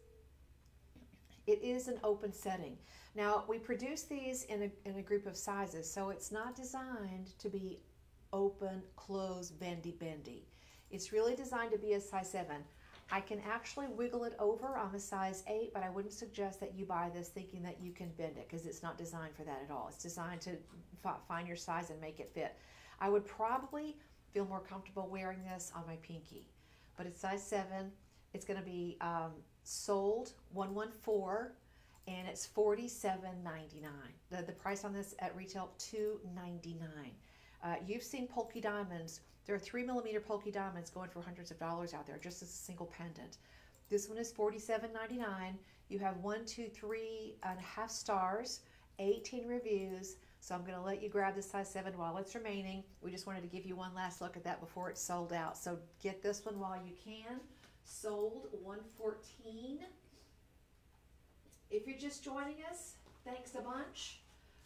it is an open setting. Now, we produce these in a group of sizes, so it's not designed to be open, close, bendy, bendy. It's really designed to be a size 7. I can actually wiggle it over on a size 8, but I wouldn't suggest that you buy this thinking that you can bend it because it's not designed for that at all. It's designed to find your size and make it fit. I would probably feel more comfortable wearing this on my pinky, but it's size 7. It's going to be sold 114, and it's $47.99. The price on this at retail $2.99. You've seen polka diamonds. There are 3mm polka diamonds going for hundreds of dollars out there just as a single pendant. This one is $47.99. You have 1, 2, 3.5 stars, 18 reviews. So I'm going to let you grab the size 7 while it's remaining. We just wanted to give you one last look at that before it's sold out. So get this one while you can. Sold 114. If you're just joining us, thanks a bunch.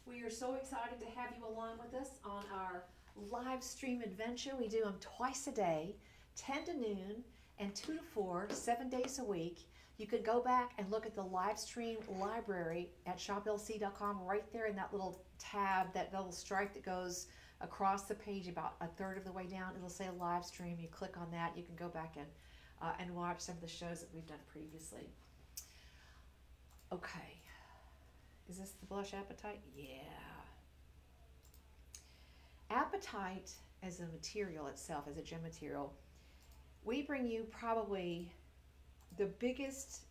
We are so excited to have you along with us on our live stream adventure. We do them twice a day, 10 to noon and 2 to 4, 7 days a week. You can go back and look at the live stream library at shoplc.com right there in that little tab, that little stripe that goes across the page about a third of the way down. It'll say live stream. You click on that. You can go back and watch some of the shows that we've done previously. Okay. Is this the blush Apatite? Yeah. Apatite as a material itself, as a gem material, we bring you probably the biggest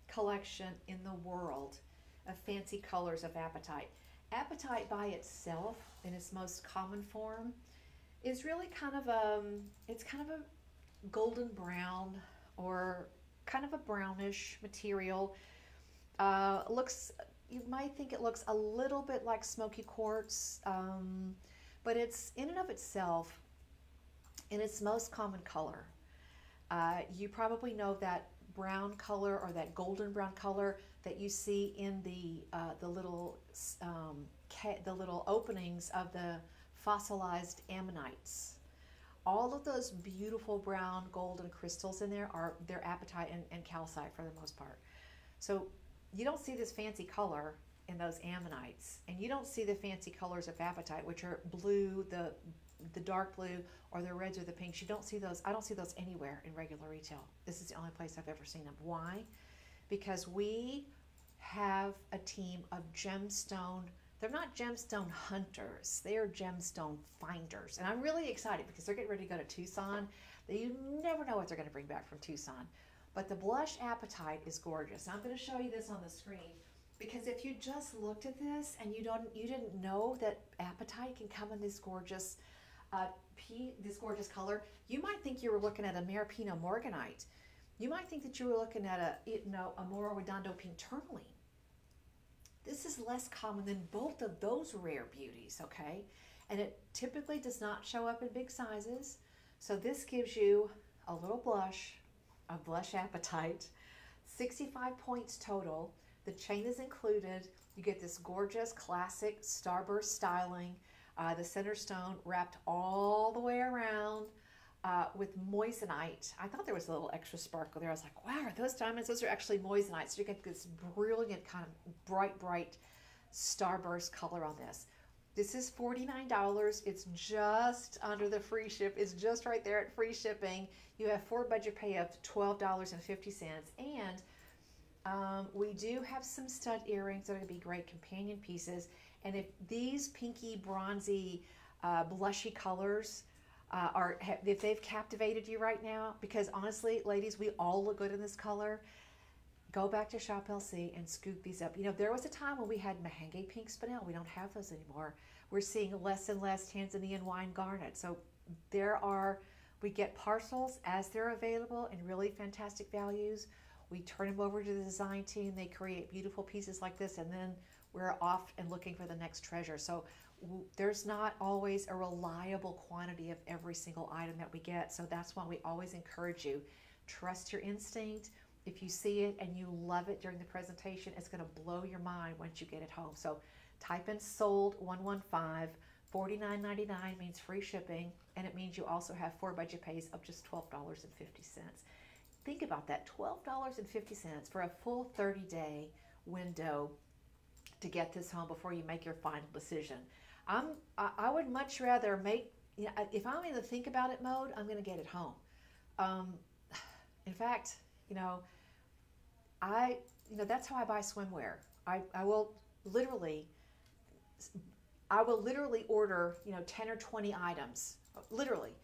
collection in the world of fancy colors of apatite. Apatite by itself, in its most common form, is really kind of it's kind of a golden brown or kind of a brownish material. Looks, you might think it looks a little bit like smoky quartz, but it's in and of itself in its most common color. You probably know that brown color or that golden brown color that you see in the little openings of the fossilized ammonites. All of those beautiful brown golden crystals in there are their apatite and calcite for the most part. So you don't see this fancy color in those ammonites, and you don't see the fancy colors of apatite, which are blue, the dark blue, or the reds or the pinks. You don't see those. I don't see those anywhere in regular retail. This is the only place I've ever seen them. Why? Because we have a team of gemstone. They're not gemstone hunters. They are gemstone finders. And I'm really excited because they're getting ready to go to Tucson. You never know what they're going to bring back from Tucson. But the blush apatite is gorgeous. I'm going to show you this on the screen because if you just looked at this and you didn't know that apatite can come in this gorgeous color, you might think you were looking at a Maripino morganite. You might think that you were looking at a Moro Redondo pink tourmaline. This is less common than both of those rare beauties, okay? And it typically does not show up in big sizes. So this gives you a little blush, a blush apatite, 65 points total. The chain is included. You get this gorgeous classic starburst styling. The center stone wrapped all the way around with moissanite. I thought there was a little extra sparkle there. I was like, wow, are those diamonds? Those are actually moissanite. So you get this brilliant kind of bright starburst color on this. This is $49. It's just under the free ship. It's just right there at free shipping. You have for budget pay of $12.50. And we do have some stud earrings that are going to be great companion pieces. And if these pinky, bronzy, blushy colors if they've captivated you right now, because honestly, ladies, we all look good in this color, go back to Shop LC and scoop these up. You know, there was a time when we had Mahenge pink spinel. We don't have those anymore. We're seeing less and less Tanzanian wine garnet. So we get parcels as they're available in really fantastic values, We turn them over to the design team. They create beautiful pieces like this, and then we're off and looking for the next treasure. So there's not always a reliable quantity of every single item that we get. So that's why we always encourage you, trust your instinct. If you see it and you love it during the presentation, it's going to blow your mind once you get it home. So type in sold 115. $49.99 means free shipping, and it means you also have 4 budget pays of just $12.50. Think about that, $12.50 for a full 30-day window to get this home before you make your final decision. I would much rather make, you know, if I'm in the think about it mode, I'm going to get it home. In fact, that's how I buy swimwear. I will literally order 10 or 20 items, literally,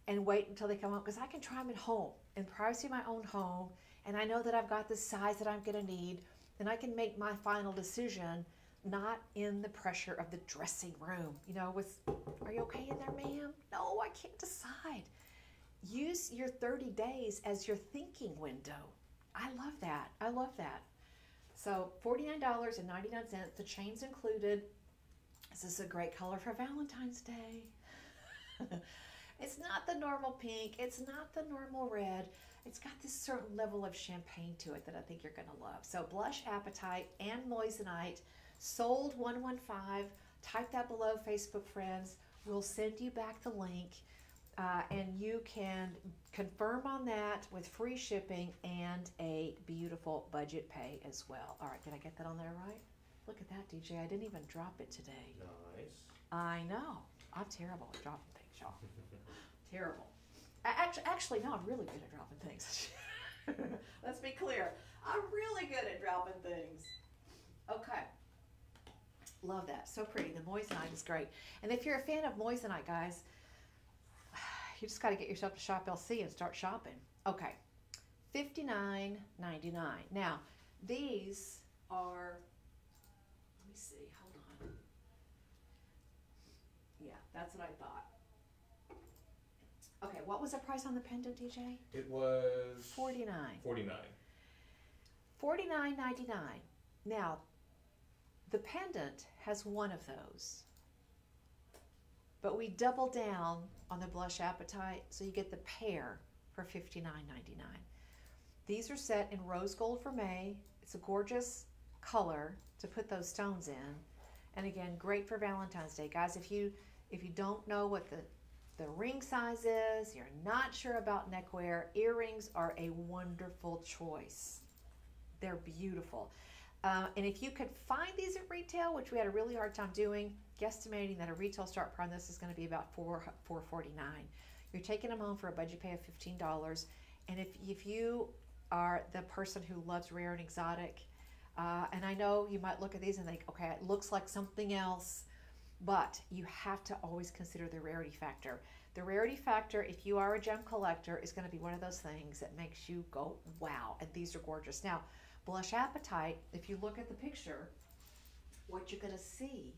and wait until they come home, because I can try them at home in privacy of my own home, and I know that I've got the size that I'm going to need, and I can make my final decision not in the pressure of the dressing room. Are you okay in there, ma'am? No, I can't decide. Use your 30 days as your thinking window. I love that. I love that. So $49.99, the chain's included. This is a great color for Valentine's Day. It's not the normal pink. It's not the normal red. It's got this certain level of champagne to it that I think you're going to love. So Blush Appetite and Moissanite, sold 115. Type that below, Facebook friends. We'll send you back the link, and you can confirm on that with free shipping and a beautiful budget pay as well. All right, did I get that on there right? Look at that, DJ. I didn't even drop it today. Nice. I know. I'm terrible at dropping things, y'all. Terrible. Actually, no, I'm really good at dropping things. Let's be clear. I'm really good at dropping things. Okay. Love that. So pretty. The Moissanite is great. And if you're a fan of Moissanite, guys, you just got to get yourself to Shop LC and start shopping. Okay. $59.99. Now, these are... Let me see. Hold on. Yeah, that's what I thought. Okay, what was the price on the pendant, DJ? It was $49. $49.99. Now, the pendant has one of those, but we double down on the Blush Appetite, so you get the pair for $59.99. These are set in rose gold vermeil. It's a gorgeous color to put those stones in, and again, great for Valentine's Day, guys. If you don't know what the ring size is, you're not sure about neckwear, earrings are a wonderful choice. They're beautiful. And if you could find these at retail, which we had a really hard time doing, guesstimating that a retail start price on this is going to be about $4.49. You're taking them home for a budget pay of $15. And if you are the person who loves rare and exotic, and I know you might look at these and think, okay, it looks like something else, but you have to always consider the rarity factor. The rarity factor, if you are a gem collector, is going to be one of those things that makes you go, wow, and these are gorgeous. Now, Blush Appetite, if you look at the picture, what you're going to see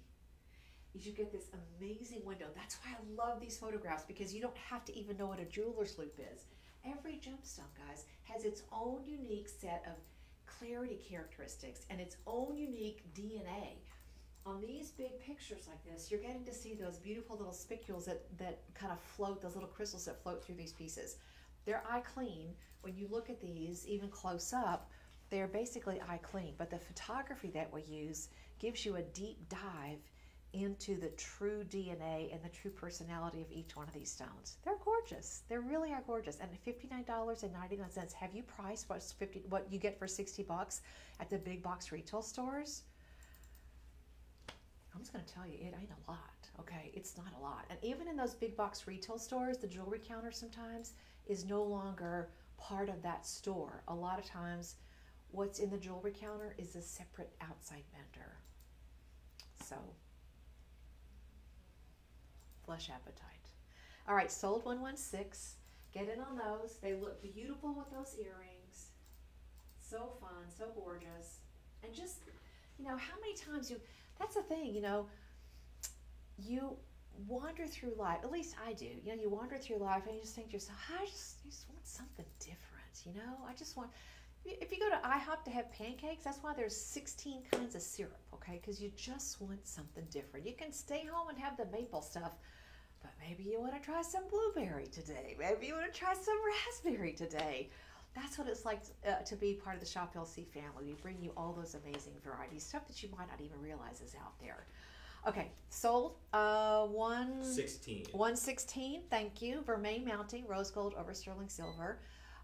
is you get this amazing window. That's why I love these photographs, because you don't have to even know what a jeweler's loop is. Every gemstone, guys, has its own unique set of clarity characteristics and its own unique DNA. On these big pictures like this, you're getting to see those beautiful little spicules that kind of float, those little crystals that float through these pieces. They're eye clean. When you look at these, even close up, they're basically eye clean, but the photography that we use gives you a deep dive into the true DNA and the true personality of each one of these stones. They're gorgeous. They really are gorgeous. And $59.99, have you priced what you get for $60 at the big box retail stores? I'm just going to tell you, it ain't a lot, okay? It's not a lot. And even in those big box retail stores, the jewelry counter sometimes is no longer part of that store. A lot of times, what's in the jewelry counter is a separate outside vendor. So, Blush Appetite. All right, sold 116. Get in on those. They look beautiful with those earrings. So fun, so gorgeous. And just, how many times that's the thing, you wander through life, at least I do, you wander through life and you just think to yourself, I just want something different, I just want, If you go to IHOP to have pancakes, that's why there's 16 kinds of syrup, okay? Because you just want something different. You can stay home and have the maple stuff, but maybe you want to try some blueberry today. Maybe you want to try some raspberry today. That's what it's like to be part of the Shop LC family. We bring you all those amazing varieties, stuff that you might not even realize is out there. Okay, sold 116. Thank you. Vermeil mounting, rose gold over sterling silver.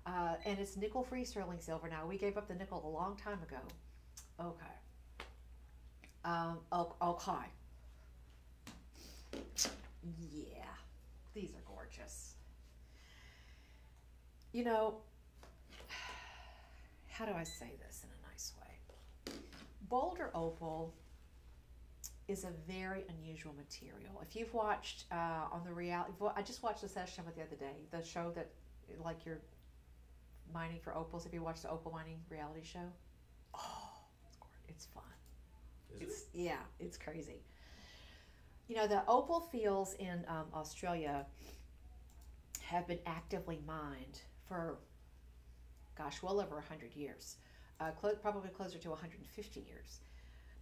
And it's nickel-free sterling silver now. We gave up the nickel a long time ago. Okay. Okay. Yeah, these are gorgeous. You know, how do I say this in a nice way? Boulder opal is a very unusual material. If you've watched on the reality, I just watched the session with the other day, the show that like you're mining for opals. Have you watched the opal mining reality show? Oh, it's fun. Yeah, it's crazy. You know, the opal fields in Australia have been actively mined for, gosh, well over 100 years, probably closer to 150 years.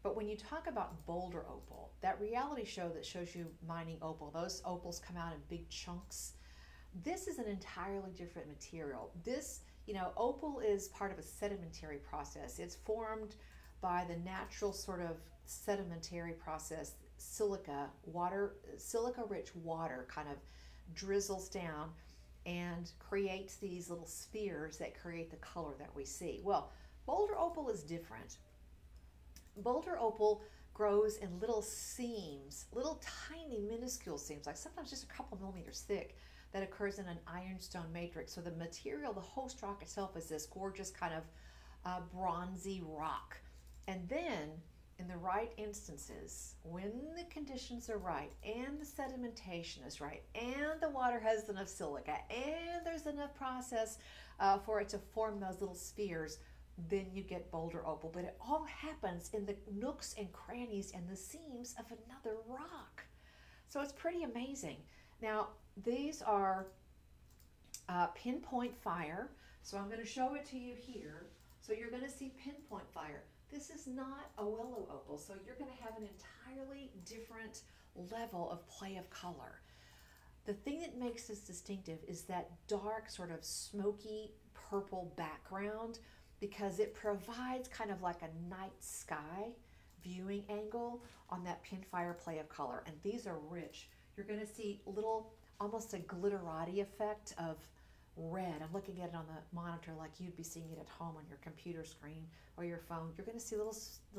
But when you talk about boulder opal, that reality show that shows you mining opal, those opals come out in big chunks. This is an entirely different material. This, you know, opal is part of a sedimentary process. It's formed by the natural sort of sedimentary process. Silica-rich water kind of drizzles down and creates these little spheres that create the color that we see. Well, boulder opal is different. Boulder opal grows in little seams, little tiny minuscule seams, like sometimes just a couple millimeters thick, that occurs in an ironstone matrix. So the material, the host rock itself, is this gorgeous kind of bronzy rock. And then in the right instances, when the conditions are right and the sedimentation is right and the water has enough silica and there's enough process for it to form those little spheres, then you get boulder opal. But it all happens in the nooks and crannies and the seams of another rock. So it's pretty amazing. Now, these are pinpoint fire. So I'm going to show it to you here. So you're going to see pinpoint fire. This is not a willow opal, so you're going to have an entirely different level of play of color. The thing that makes this distinctive is that dark, sort of smoky purple background, because it provides kind of like a night sky viewing angle on that pinfire play of color. And these are rich. You're going to see little, almost a glitterati effect of red. I'm looking at it on the monitor like you'd be seeing it at home on your computer screen or your phone. You're going to see little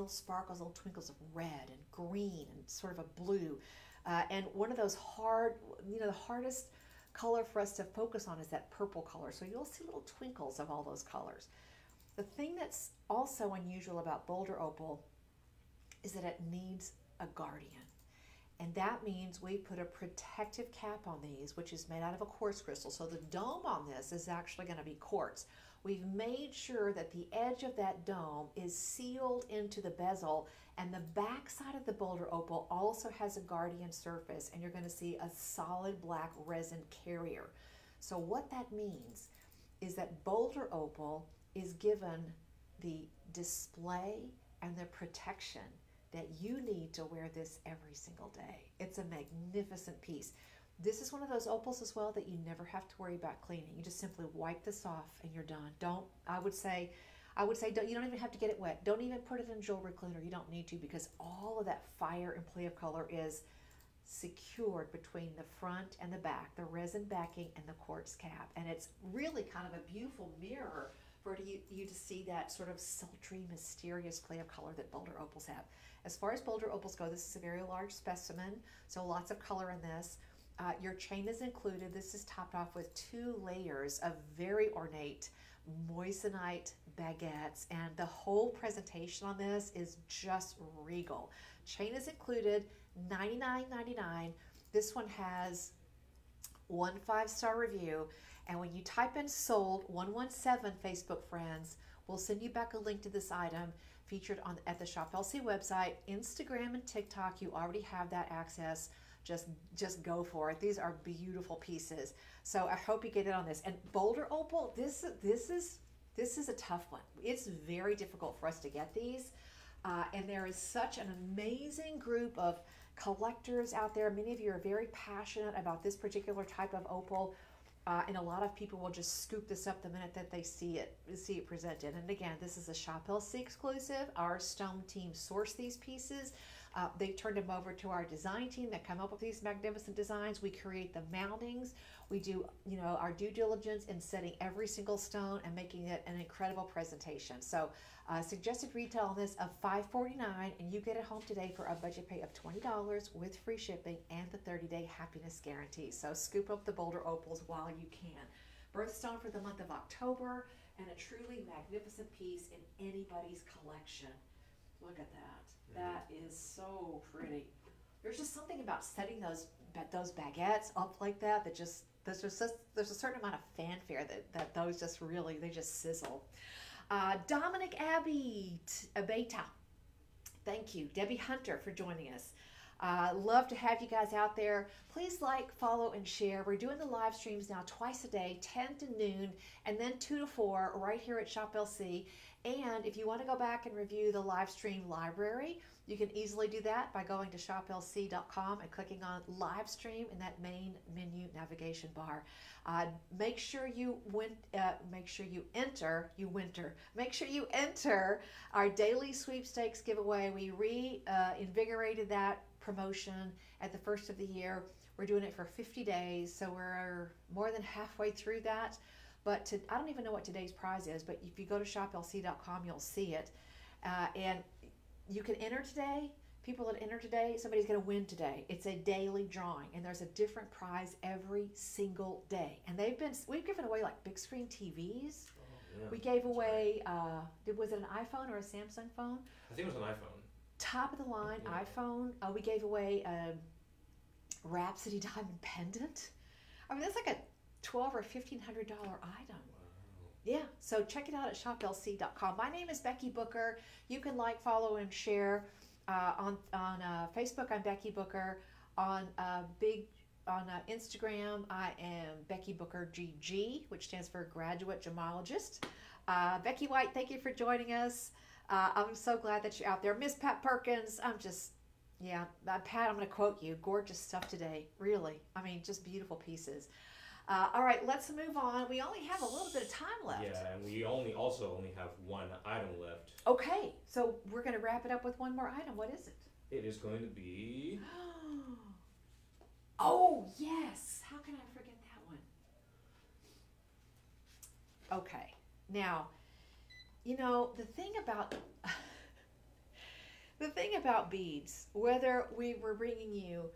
sparkles, little twinkles of red and green and sort of a blue. And one of those hard, you know, the hardest color for us to focus on is that purple color. So you'll see little twinkles of all those colors. The thing that's also unusual about boulder opal is that it needs a guardian. And that means we put a protective cap on these, which is made out of a quartz crystal. So the dome on this is actually going to be quartz. We've made sure that the edge of that dome is sealed into the bezel, and the back side of the boulder opal also has a guardian surface, and you're going to see a solid black resin carrier. So what that means is that boulder opal is given the display and the protection that you need to wear this every single day. It's a magnificent piece. This is one of those opals as well that you never have to worry about cleaning. You just simply wipe this off and you're done. I would say you don't even have to get it wet. Don't even put it in jewelry cleaner. You don't need to, because all of that fire and play of color is secured between the front and the back, the resin backing and the quartz cap. And it's really kind of a beautiful mirror for you to see that sort of sultry, mysterious play of color that boulder opals have. As far as boulder opals go, this is a very large specimen, so lots of color in this. Your chain is included. This is topped off with 2 layers of very ornate moissanite baguettes, and the whole presentation on this is just regal. Chain is included, $99.99. This one has 1 5-star review, and when you type in sold 117 Facebook friends, we'll send you back a link to this item featured at the Shop LC website. Instagram and TikTok, you already have that access. Just go for it. These are beautiful pieces. So I hope you get it on this. And boulder opal, this is This is a tough one. It's very difficult for us to get these. And there is such an amazing group of collectors out there. Many of you are very passionate about this particular type of opal. And a lot of people will just scoop this up the minute that they see it presented. And again, this is a Shop LC exclusive. Our stone team sourced these pieces. They turned them over to our design team that come up with these magnificent designs. We create the mountings. We do, our due diligence in setting every single stone and making it an incredible presentation. So suggested retail on this of $549, and you get it home today for a budget pay of $20 with free shipping and the 30-day happiness guarantee. So scoop up the Boulder opals while you can. Birthstone for the month of October, and a truly magnificent piece in anybody's collection. Look at that. That is so pretty. There's just something about setting those baguettes up like that just there's a certain amount of fanfare that those just really, they just sizzle. Dominic Abeta, thank you. Debbie Hunter for joining us. Love to have you guys out there. Please like, follow, and share. We're doing the live streams now twice a day, 10 to noon, and then 2 to 4 right here at Shop LC. And if you want to go back and review the live stream library, you can easily do that by going to shoplc.com and clicking on live stream in that main menu navigation bar. Make sure you enter our daily sweepstakes giveaway. We reinvigorated that promotion at the first of the year. We're doing it for 50 days, so we're more than halfway through that. But I don't even know what today's prize is, but if you go to shoplc.com, you'll see it. And you can enter today. People that enter today, somebody's going to win today. It's a daily drawing, and there's a different prize every single day. And we've given away like big screen TVs. Oh, yeah. We gave away, was it an iPhone or a Samsung phone? I think it was an iPhone. Top of the line iPhone. We gave away a Rhapsody Diamond pendant. I mean, that's like a $1,200 or $1,500 item. Wow. Yeah, so check it out at shoplc.com. My name is Becky Booker. You can like, follow, and share on Facebook. I'm Becky Booker. On Instagram, I am Becky Booker GG, which stands for Graduate Gemologist. Becky White, thank you for joining us. I'm so glad that you're out there. Miss Pat Perkins, Pat, I'm going to quote you. Gorgeous stuff today, really. I mean, just beautiful pieces. All right, let's move on. We only have a little bit of time left. Yeah, and we also only have one item left. Okay, so we're going to wrap it up with one more item. What is it? It is going to be... Oh, yes. How can I forget that one? Okay. Now, the thing about beads, whether we were bringing you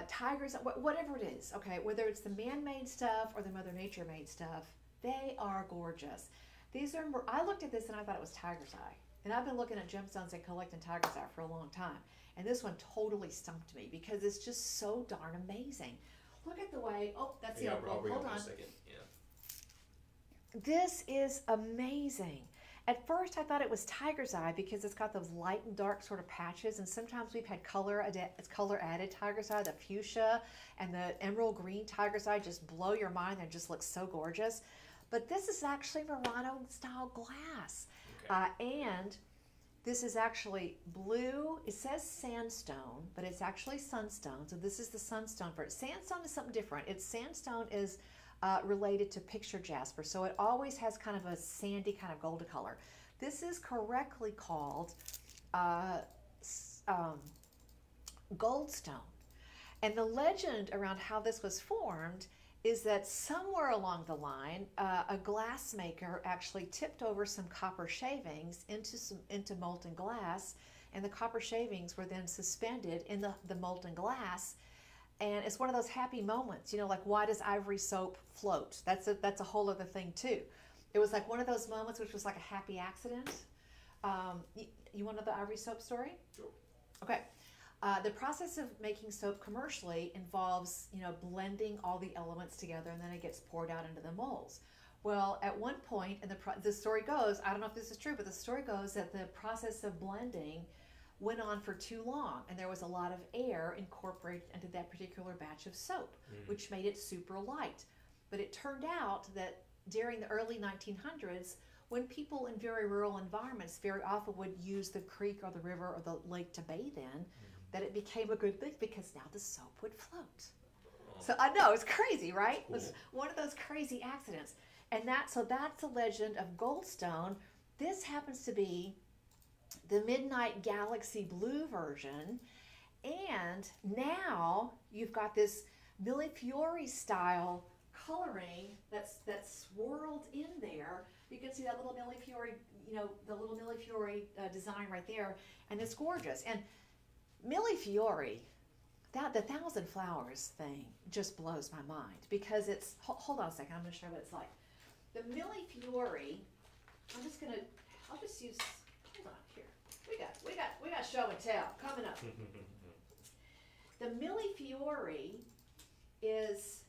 tigers, whatever it is, okay, whether it's the man-made stuff or the Mother Nature-made stuff, they are gorgeous. I looked at this and I thought it was tiger's eye. And I've been looking at gemstones and collecting tiger's eye for a long time. And this one totally stumped me because it's just so darn amazing. Look at the way, that's the opal. Hold on. Yeah. This is amazing. At first I thought it was tiger's eye because it's got those light and dark sort of patches, and sometimes we've had color added tiger's eye. The fuchsia and the emerald green tiger's eye just blow your mind and just looks so gorgeous. But this is actually Murano style glass. Okay. And this is actually blue. It says sandstone, but it's actually sunstone. So this is the sunstone for it. Sandstone is something different. Sandstone is related to picture jasper, so it always has kind of a sandy kind of golden color. This is correctly called goldstone. And the legend around how this was formed is that somewhere along the line, a glassmaker actually tipped over some copper shavings into molten glass, and the copper shavings were then suspended in the molten glass. And it's one of those happy moments, like why does ivory soap float? That's a whole other thing too. It was like one of those moments which was like a happy accident. You want to know the ivory soap story? Sure. Okay. The process of making soap commercially involves, blending all the elements together, and then it gets poured out into the molds. Well, at one point, and the story goes, I don't know if this is true, but the story goes that the process of blending went on for too long, and there was a lot of air incorporated into that particular batch of soap, which made it super light. But it turned out that during the early 1900s, when people in very rural environments very often would use the creek or the river or the lake to bathe in, that it became a good thing because now the soap would float. So I know, it's crazy, right? It was one of those crazy accidents. And that's the legend of Goldstone. This happens to be the Midnight Galaxy Blue version. And now you've got this Millefiori style coloring that's swirled in there. You can see that little Millefiori, the little Millefiori design right there, and it's gorgeous. And Millefiori, the Thousand Flowers thing just blows my mind because it's, hold on a second, I'm going to show you what it's like. The Millefiori, I'll just use, hold on here. We got show and tell coming up. The Millefiori is,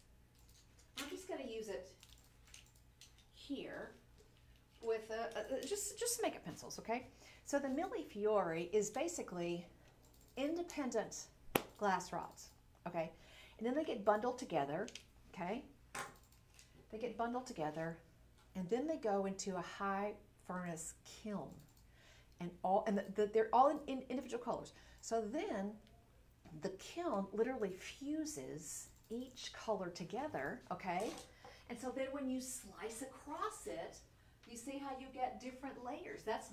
I'm just going to use it here with just makeup pencils, okay? So the Millefiori is basically independent glass rods, okay? And then they get bundled together, okay? They get bundled together, and then they go into a high furnace kiln, and they're all in individual colors. So then the kiln literally fuses each color together, okay? And so then when you slice across it, you see how you get different layers. That's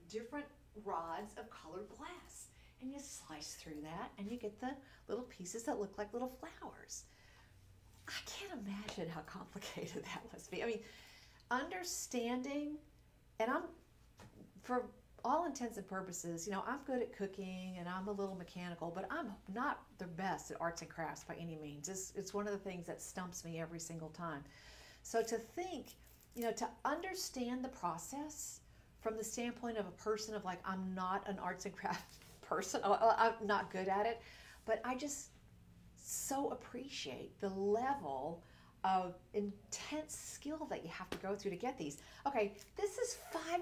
different rods of colored glass. And you slice through that, and you get the little pieces that look like little flowers. I can't imagine how complicated that must be. I mean, understanding, and for all intents and purposes, I'm good at cooking, and I'm a little mechanical, but I'm not the best at arts and crafts by any means. It's one of the things that stumps me every single time. So to think, to understand the process from the standpoint of a person of like, I'm not an arts and crafts person, I'm not good at it, but I just so appreciate the level of intense skill that you have to go through to get these. Okay, this is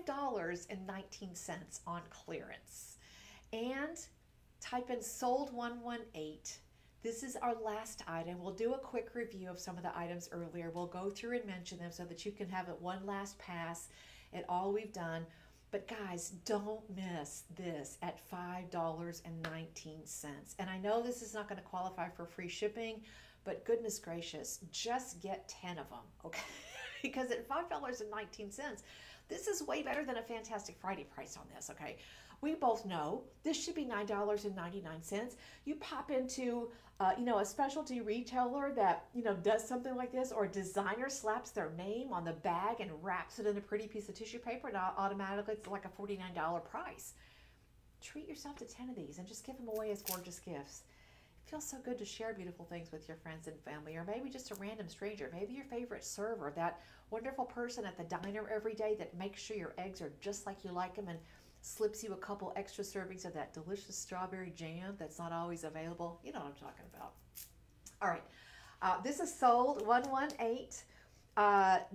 $5.19 on clearance. And type in sold 118. This is our last item. We'll do a quick review of some of the items earlier. We'll go through and mention them so that you can have it one last pass at all we've done. But guys, don't miss this at $5.19. And I know this is not going to qualify for free shipping, but goodness gracious, just get 10 of them, okay? Because at $5.19, this is way better than a Fantastic Friday price on this, okay? We both know this should be $9.99. You pop into, a specialty retailer that, does something like this, or a designer slaps their name on the bag and wraps it in a pretty piece of tissue paper, and automatically it's like a $49 price. Treat yourself to 10 of these and just give them away as gorgeous gifts. It feels so good to share beautiful things with your friends and family, or maybe just a random stranger, maybe your favorite server, that wonderful person at the diner every day that makes sure your eggs are just like you like them and slips you a couple extra servings of that delicious strawberry jam that's not always available. You know what I'm talking about. All right, this is sold 118.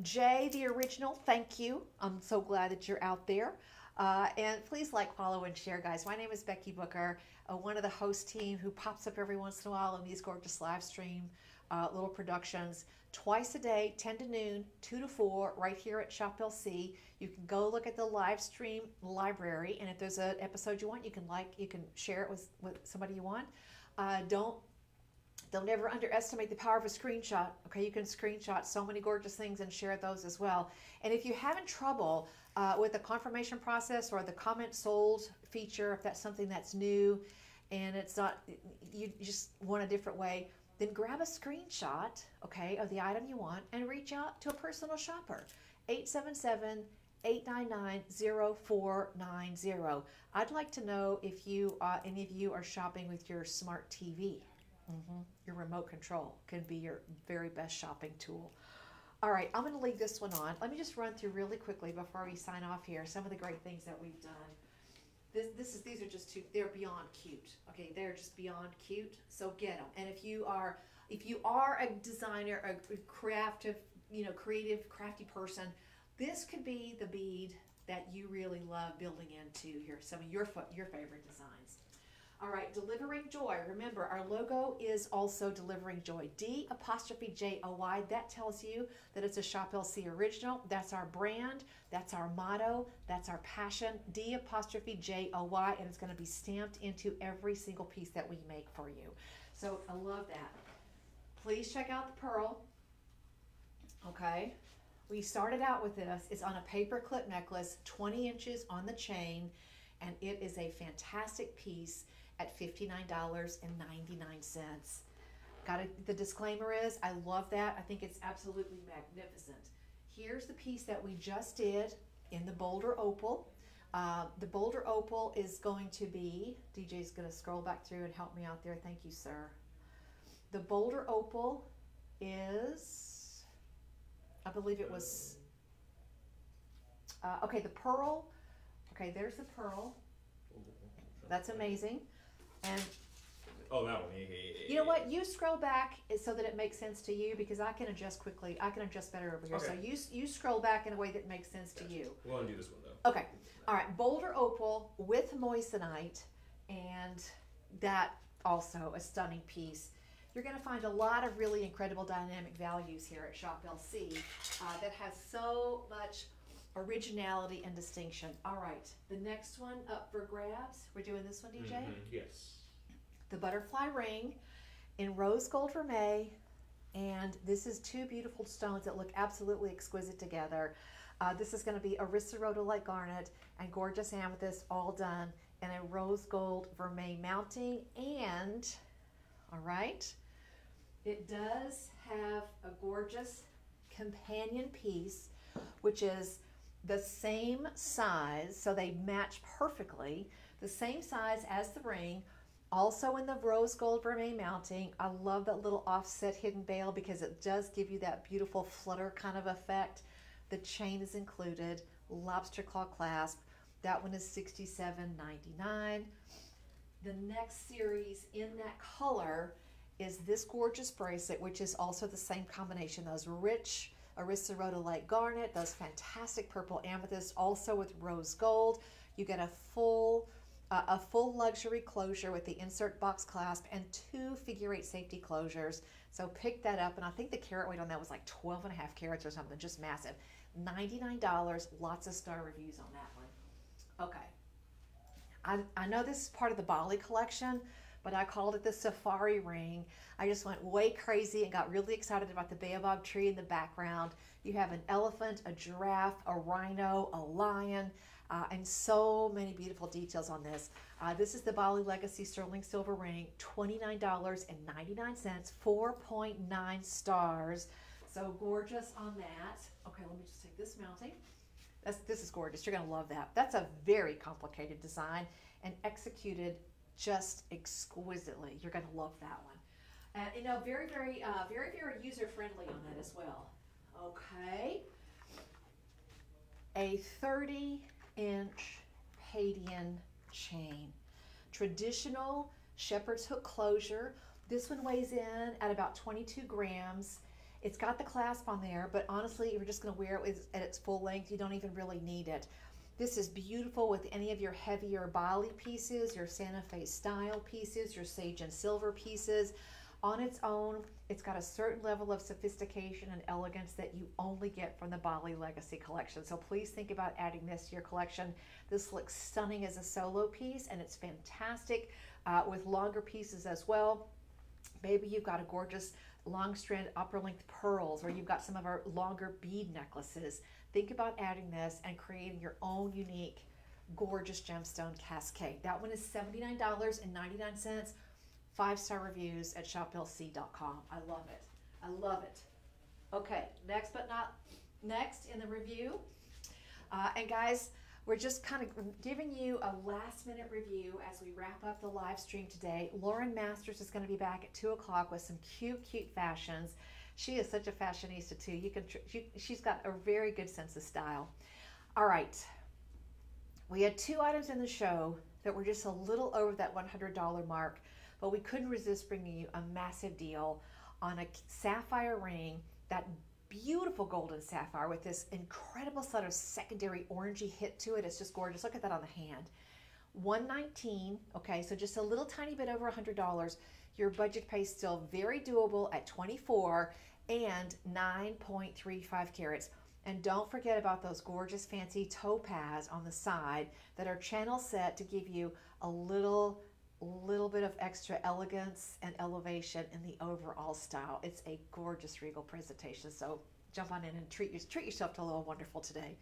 Jay, the original, thank you. I'm so glad that you're out there. And please like, follow, and share, guys. My name is Becky Booker, one of the host team who pops up every once in a while on these gorgeous live stream little productions twice a day, 10 to noon, 2 to 4, right here at Shop LC. You can go look at the live stream library, and if there's an episode you want, you can share it with somebody you want. Don't ever underestimate the power of a screenshot. Okay, you can screenshot so many gorgeous things and share those as well. And if you're having trouble with the confirmation process or the comment sold feature, if that's something that's new and it's not, you just want a different way, then grab a screenshot, okay, of the item you want and reach out to a personal shopper. 877-899-0490. I'd like to know if any of you are shopping with your smart TV. Your remote control can be your very best shopping tool. All right, I'm going to leave this one on. Let me just run through really quickly before we sign off here some of the great things that we've done. These are just they're beyond cute. Okay, they're just beyond cute. So get them. And if you are a designer, a creative, crafty person, this could be the bead that you really love building into some of your favorite designs. All right, delivering joy. Remember, our logo is also delivering joy. D''J''OY. That tells you that it's a Shop LC original. That's our brand. That's our motto. That's our passion. D''J''OY, and it's going to be stamped into every single piece that we make for you. So I love that. Please check out the pearl. Okay. We started out with this. It's on a paper clip necklace, 20 inches on the chain, and it is a fantastic piece at $59.99. The disclaimer is, I love that. I think it's absolutely magnificent. Here's the piece that we just did in the Boulder Opal. The Boulder Opal is going to be, DJ's going to scroll back through and help me out there. Thank you, sir. The Boulder Opal is, I believe it was, okay, the pearl. Okay, there's the pearl. That's amazing. And oh, that one. you know what? You scroll back so that it makes sense to you, because I can adjust quickly. I can adjust better over here. Okay. So you scroll back in a way that makes sense to you. We'll undo this one though. Okay. All right. Boulder Opal with moissanite, and that also a stunning piece. You're going to find a lot of really incredible dynamic values here at Shop LC that has so much originality and distinction. All right, the next one up for grabs. We're doing this one, DJ? Yes. The butterfly ring in rose gold vermeil, and this is two beautiful stones that look absolutely exquisite together. This is going to be Arista rhodolite garnet and gorgeous amethyst, all done in a rose gold vermeil mounting. And all right, it does have a gorgeous companion piece, which is the same size, so they match perfectly, the same size as the ring, also in the rose gold vermeil mounting. I love that little offset hidden bail because it does give you that beautiful flutter kind of effect. The chain is included, lobster claw clasp. That one is $67.99. The next series in that color is this gorgeous bracelet, which is also the same combination, those rich Arista rhodolite garnet, those fantastic purple amethysts, also with rose gold. You get a full luxury closure with the insert box clasp and 2 figure-8 safety closures. So pick that up, and I think the carat weight on that was like 12.5 carats or something, just massive. $99, lots of star reviews on that one. Okay. I know this is part of the Bali collection, but I called it the Safari Ring. I just went way crazy and got really excited about the baobab tree in the background. You have an elephant, a giraffe, a rhino, a lion, and so many beautiful details on this. This is the Bali Legacy Sterling Silver Ring, $29.99, 4.9 stars. So gorgeous on that. Okay, let me just take this mounting. This is gorgeous. You're going to love that. That's a very complicated design and executed just exquisitely. You're going to love that one. And you know, very user friendly on that as well. Okay. A 30-inch Palladian chain. Traditional shepherd's hook closure. This one weighs in at about 22 grams. It's got the clasp on there, but honestly, if you're just going to wear it at its full length, you don't even really need it. This is beautiful with any of your heavier Bali pieces, your Santa Fe style pieces, your sage and silver pieces. On its own, it's got a certain level of sophistication and elegance that you only get from the Bali Legacy collection. So please think about adding this to your collection. This looks stunning as a solo piece, and it's fantastic with longer pieces as well. Maybe you've got a gorgeous long strand upper length pearls, or you've got some of our longer bead necklaces. Think about adding this and creating your own unique, gorgeous gemstone cascade. That one is $79.99. 5-star reviews at shoplc.com. I love it. I love it. Okay, next but not next in the review. And guys, we're just kind of giving you a last-minute review as we wrap up the live stream today. Lauren Masters is going to be back at 2 o'clock with some cute fashions. She is such a fashionista too. She's got a very good sense of style. All right, we had 2 items in the show that were just a little over that $100 mark, but we couldn't resist bringing you a massive deal on a sapphire ring, that beautiful golden sapphire with this incredible sort of secondary orangey hit to it. It's just gorgeous. Look at that on the hand. $119. Okay, so just a little tiny bit over $100. Your budget pay is still very doable at 24 and 9.35 carats. And don't forget about those gorgeous fancy topaz on the side that are channel set to give you a little bit of extra elegance and elevation in the overall style. It's a gorgeous regal presentation. So jump on in and treat yourself to a little wonderful today.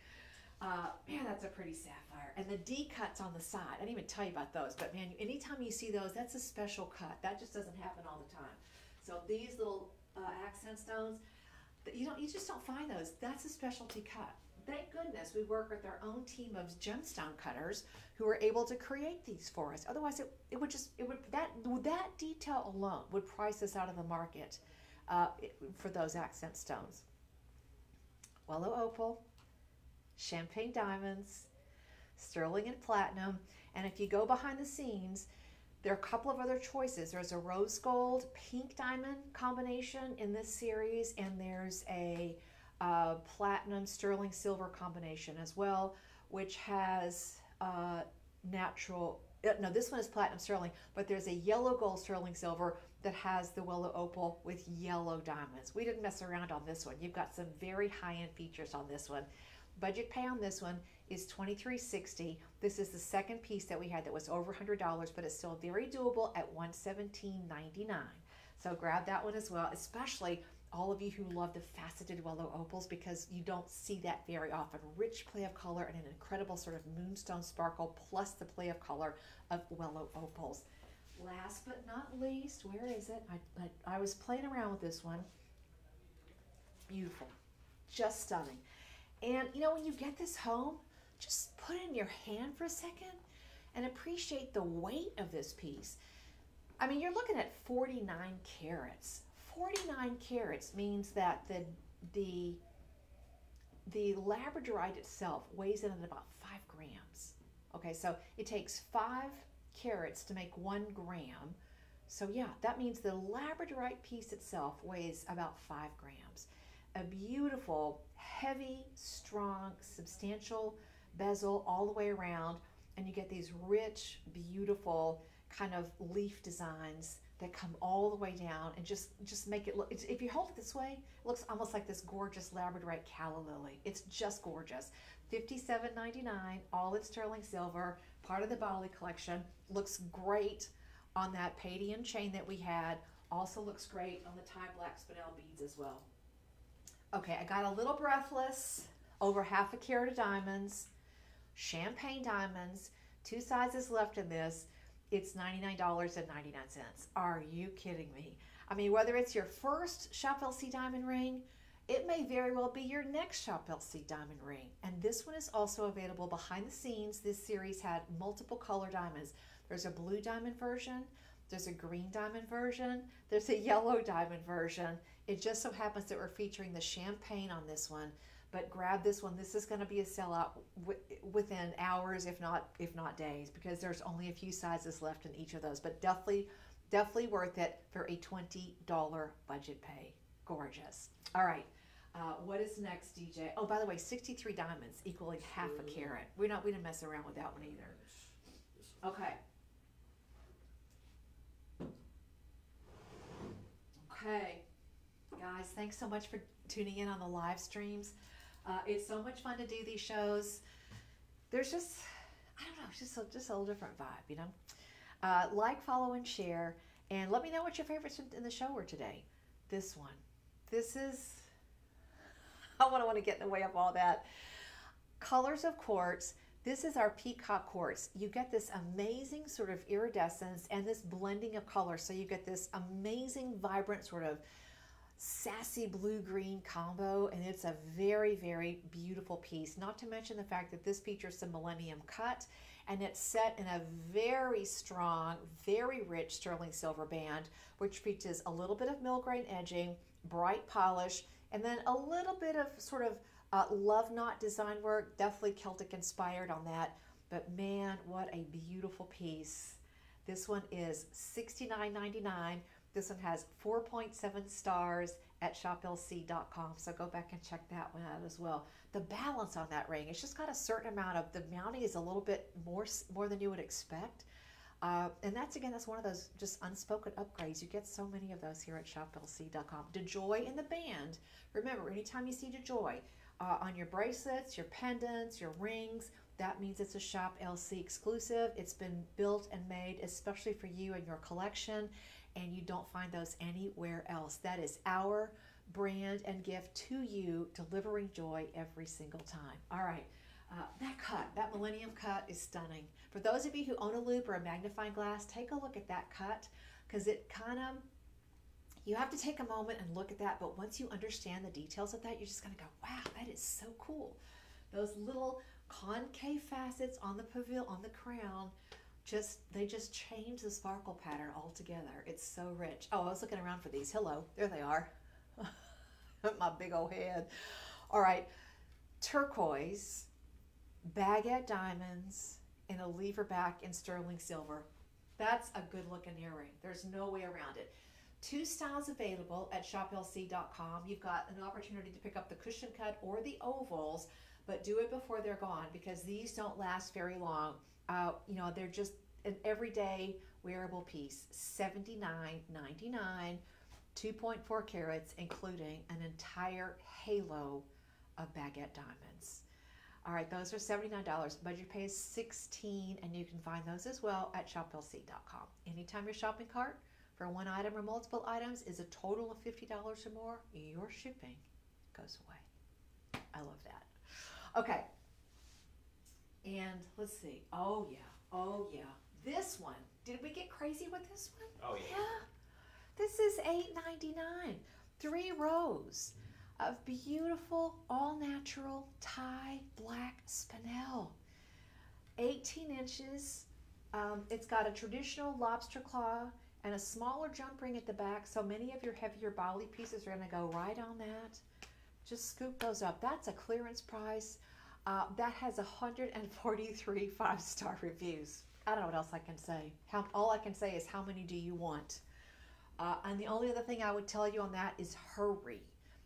Man, that's a pretty sapphire. And the D cuts on the side. I didn't even tell you about those, but man, anytime you see those, that's a special cut. That just doesn't happen all the time. So these little accent stones, you just don't find those. That's a specialty cut. Thank goodness we work with our own team of gemstone cutters who are able to create these for us. Otherwise, that detail alone would price us out of the market for those accent stones. Willow opal, champagne diamonds, sterling and platinum, and if you go behind the scenes, there are a couple of other choices. There's a rose gold pink diamond combination in this series, and there's a platinum sterling silver combination as well, which has natural, no, this one is platinum sterling, but there's a yellow gold sterling silver that has the willow opal with yellow diamonds. We didn't mess around on this one. You've got some very high-end features on this one. Budget pay on this one is $23.60. This is the second piece that we had that was over $100, but it's still very doable at $117.99. So grab that one as well, especially all of you who love the faceted willow opals, because you don't see that very often. Rich play of color and an incredible sort of moonstone sparkle, plus the play of color of willow opals. Last but not least, where is it? I was playing around with this one. Beautiful, just stunning. And you know, when you get this home, just put it in your hand for a second and appreciate the weight of this piece. I mean, you're looking at 49 carats. 49 carats means that the labradorite itself weighs in at about 5 grams. Okay, so it takes 5 carats to make 1 gram. So yeah, that means the labradorite piece itself weighs about 5 grams. A beautiful, heavy, strong, substantial bezel all the way around, and you get these rich, beautiful kind of leaf designs that come all the way down and just make it look, if you hold it this way, it looks almost like this gorgeous labradorite calla lily. It's just gorgeous. $57.99, all in sterling silver, part of the Bali collection. Looks great on that Palladian chain that we had. Also looks great on the Thai black spinel beads as well. Okay, I got a little breathless, over half a carat of diamonds, champagne diamonds, 2 sizes left in this. It's $99.99. Are you kidding me? I mean, whether it's your first Shop LC diamond ring, it may very well be your next Shop LC diamond ring. And this one is also available behind the scenes. This series had multiple color diamonds. There's a blue diamond version, there's a green diamond version, there's a yellow diamond version. It just so happens that we're featuring the champagne on this one, but grab this one. This is going to be a sellout within hours, if not days, because there's only a few sizes left in each of those. But definitely worth it for a $20 budget pay. Gorgeous. All right, what is next, DJ? Oh, by the way, 63 diamonds equaling half a carat. We didn't mess around with that one either. Okay. Okay, guys, thanks so much for tuning in on the live streams. It's so much fun to do these shows. There's just, I don't know, it's just a little different vibe, you know. Like, follow, and share, and let me know what your favorites in the show were today. This one, this is, I don't want to get in the way of all that. Colors of Quartz. This is our peacock quartz. You get this amazing sort of iridescence and this blending of colors. So you get this amazing, vibrant sort of sassy blue-green combo, and it's a very, very beautiful piece. Not to mention the fact that this features the Millennium cut, and it's set in a very strong, very rich sterling silver band, which features a little bit of mill-grain edging, bright polish, and then a little bit of sort of love knot design work, definitely Celtic inspired on that. But man, what a beautiful piece. This one is $69.99. This one has 4.7 stars at shoplc.com, so go back and check that one out as well. The balance on that ring, it's just got a certain amount of, the mounting is a little bit more than you would expect. And that's, again, that's one of those just unspoken upgrades. You get so many of those here at shoplc.com. DeJoy in the band. Remember, anytime you see DeJoy on your bracelets, your pendants, your rings, that means it's a Shop LC exclusive. It's been built and made especially for you and your collection, and you don't find those anywhere else. That is our brand and gift to you, delivering joy every single time. All right. That cut, that Millennium cut is stunning. For those of you who own a loupe or a magnifying glass, take a look at that cut, because it kind of, you have to take a moment and look at that, but once you understand the details of that, you're just going to go, wow, that is so cool. Those little concave facets on the pavilion, on the crown, they just change the sparkle pattern altogether. It's so rich. Oh, I was looking around for these. Hello, there they are. My big old head. All right, turquoise, baguette diamonds, and a lever back in sterling silver. That's a good looking earring. There's no way around it. 2 styles available at shoplc.com. You've got an opportunity to pick up the cushion cut or the ovals, but do it before they're gone, because these don't last very long. You know, they're just an everyday wearable piece. $79.99, 2.4 carats, including an entire halo of baguette diamonds. All right, those are $79. Budget pay is $16, and you can find those as well at shoplc.com. Anytime your shopping cart for one item or multiple items is a total of $50 or more, your shipping goes away. I love that. Okay, and let's see. Oh yeah. This one. Did we get crazy with this one? Oh yeah. This is $8.99. 3 rows of beautiful, all-natural tie black spinel. 18 inches. It's got a traditional lobster claw and a smaller jump ring at the back, so many of your heavier bali pieces are going to go right on that. Just scoop those up. That's a clearance price. That has 143 5-star reviews. I don't know what else I can say. All I can say is, how many do you want? And the only other thing I would tell you on that is hurry,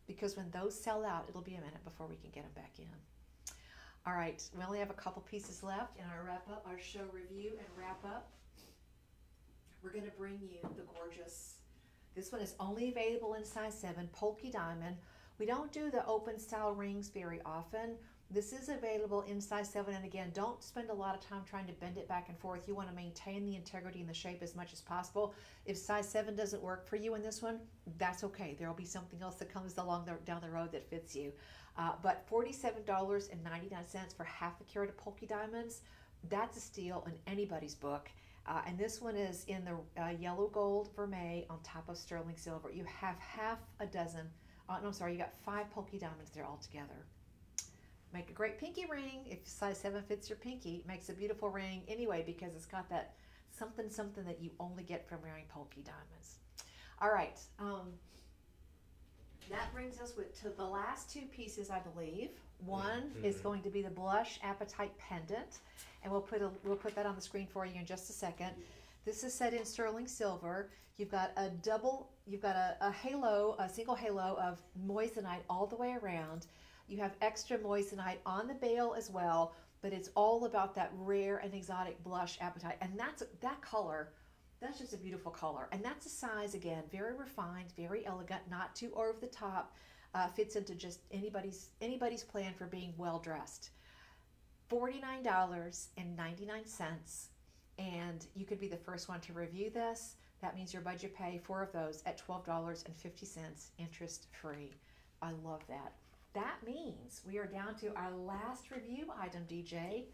because when those sell out, it'll be a minute before we can get them back in. All right, we only have a couple pieces left in our wrap up, our show review and wrap up. We're going to bring you the gorgeous, this one is only available in size 7, Polka Diamond. We don't do the open style rings very often. This is available in size 7, and again, don't spend a lot of time trying to bend it back and forth. You want to maintain the integrity and the shape as much as possible. If size 7 doesn't work for you in this one, that's okay. There will be something else that comes along down the road that fits you. But $47.99 for half a carat of Polka Diamonds, that's a steal in anybody's book. And this one is in the yellow gold vermeil on top of sterling silver. You have half a dozen, no, sorry, you got 5 Polka Diamonds there all together. Make a great pinky ring. If size 7 fits your pinky, it makes a beautiful ring anyway, because it's got that something that you only get from wearing Polka Diamonds. All right, that brings us to the last 2 pieces, I believe. One is going to be the Blush Appetite Pendant, and we'll put that on the screen for you in just a second. This is set in sterling silver. You've got a halo, a single halo of moissanite all the way around. You have extra moissanite on the bail as well, but it's all about that rare and exotic blush appetite. And that color, that's just a beautiful color. And that's a size, again, very refined, very elegant, not too over the top. Fits into just anybody's plan for being well dressed. $49.99, and you could be the first one to review this. That means your budget pay 4 of those at $12.50, interest free. I love that. That means we are down to our last review item, DJ,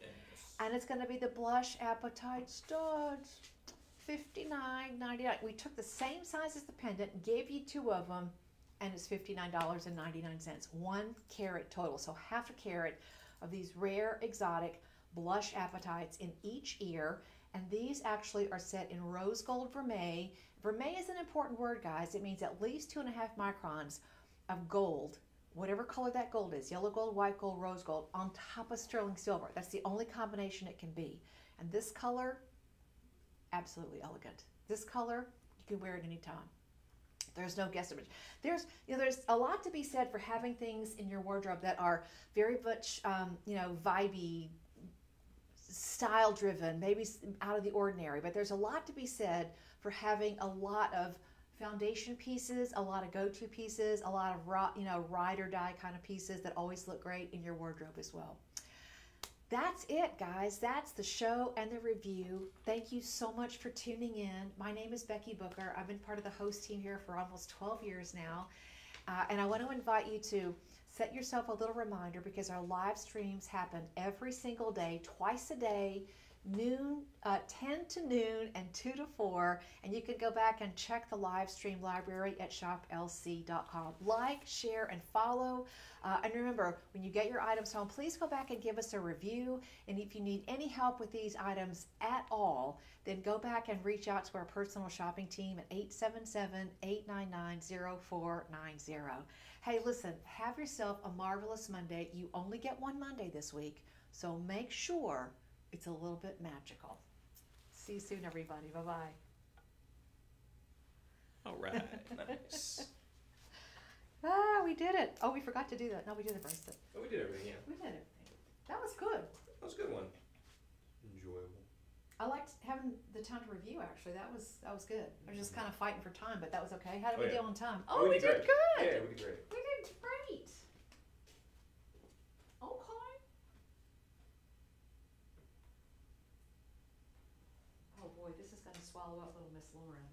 and it's going to be the Blush Appetite Studs, $59.99. We took the same size as the pendant, gave you 2 of them, and it's $59.99. 1 carat total, so half a carat of these rare, exotic blush appetites in each ear, and these actually are set in rose gold vermeil. Vermeil is an important word, guys. It means at least 2.5 microns of gold, whatever color that gold is, yellow gold, white gold, rose gold, on top of sterling silver. That's the only combination it can be. And this color, absolutely elegant. This color, you can wear it anytime. There's no guesstimate. There's a lot to be said for having things in your wardrobe that are very much, vibey, style driven, maybe out of the ordinary. But there's a lot to be said for having a lot of foundation pieces, a lot of go-to pieces, a lot of ride or die kind of pieces that always look great in your wardrobe as well. That's it, guys. That's the show and the review. Thank you so much for tuning in. My name is Becky Booker. I've been part of the host team here for almost 12 years now. And I want to invite you to set yourself a little reminder, because our live streams happen every single day, twice a day, 10 to noon and 2 to 4, and you can go back and check the live stream library at shoplc.com. Like, share, and follow. And remember, when you get your items home, please go back and give us a review. And if you need any help with these items at all, then go back and reach out to our personal shopping team at 877-899-0490. Hey, listen, have yourself a marvelous Monday. You only get one Monday this week, so make sure it's a little bit magical. See you soon, everybody. Bye-bye. All right, nice. We did it. Oh, we forgot to do that. No, we did the bracelet. Oh, we did everything, yeah. We did everything. That was good. That was a good one. Enjoyable. I liked having the time to review, actually. That was good. I was just kind of fighting for time, but that was okay. How did we do on time? Oh, we did good. Yeah, we did great. We did great. Okay. Oh boy, this is going to swallow up little Miss Lauren.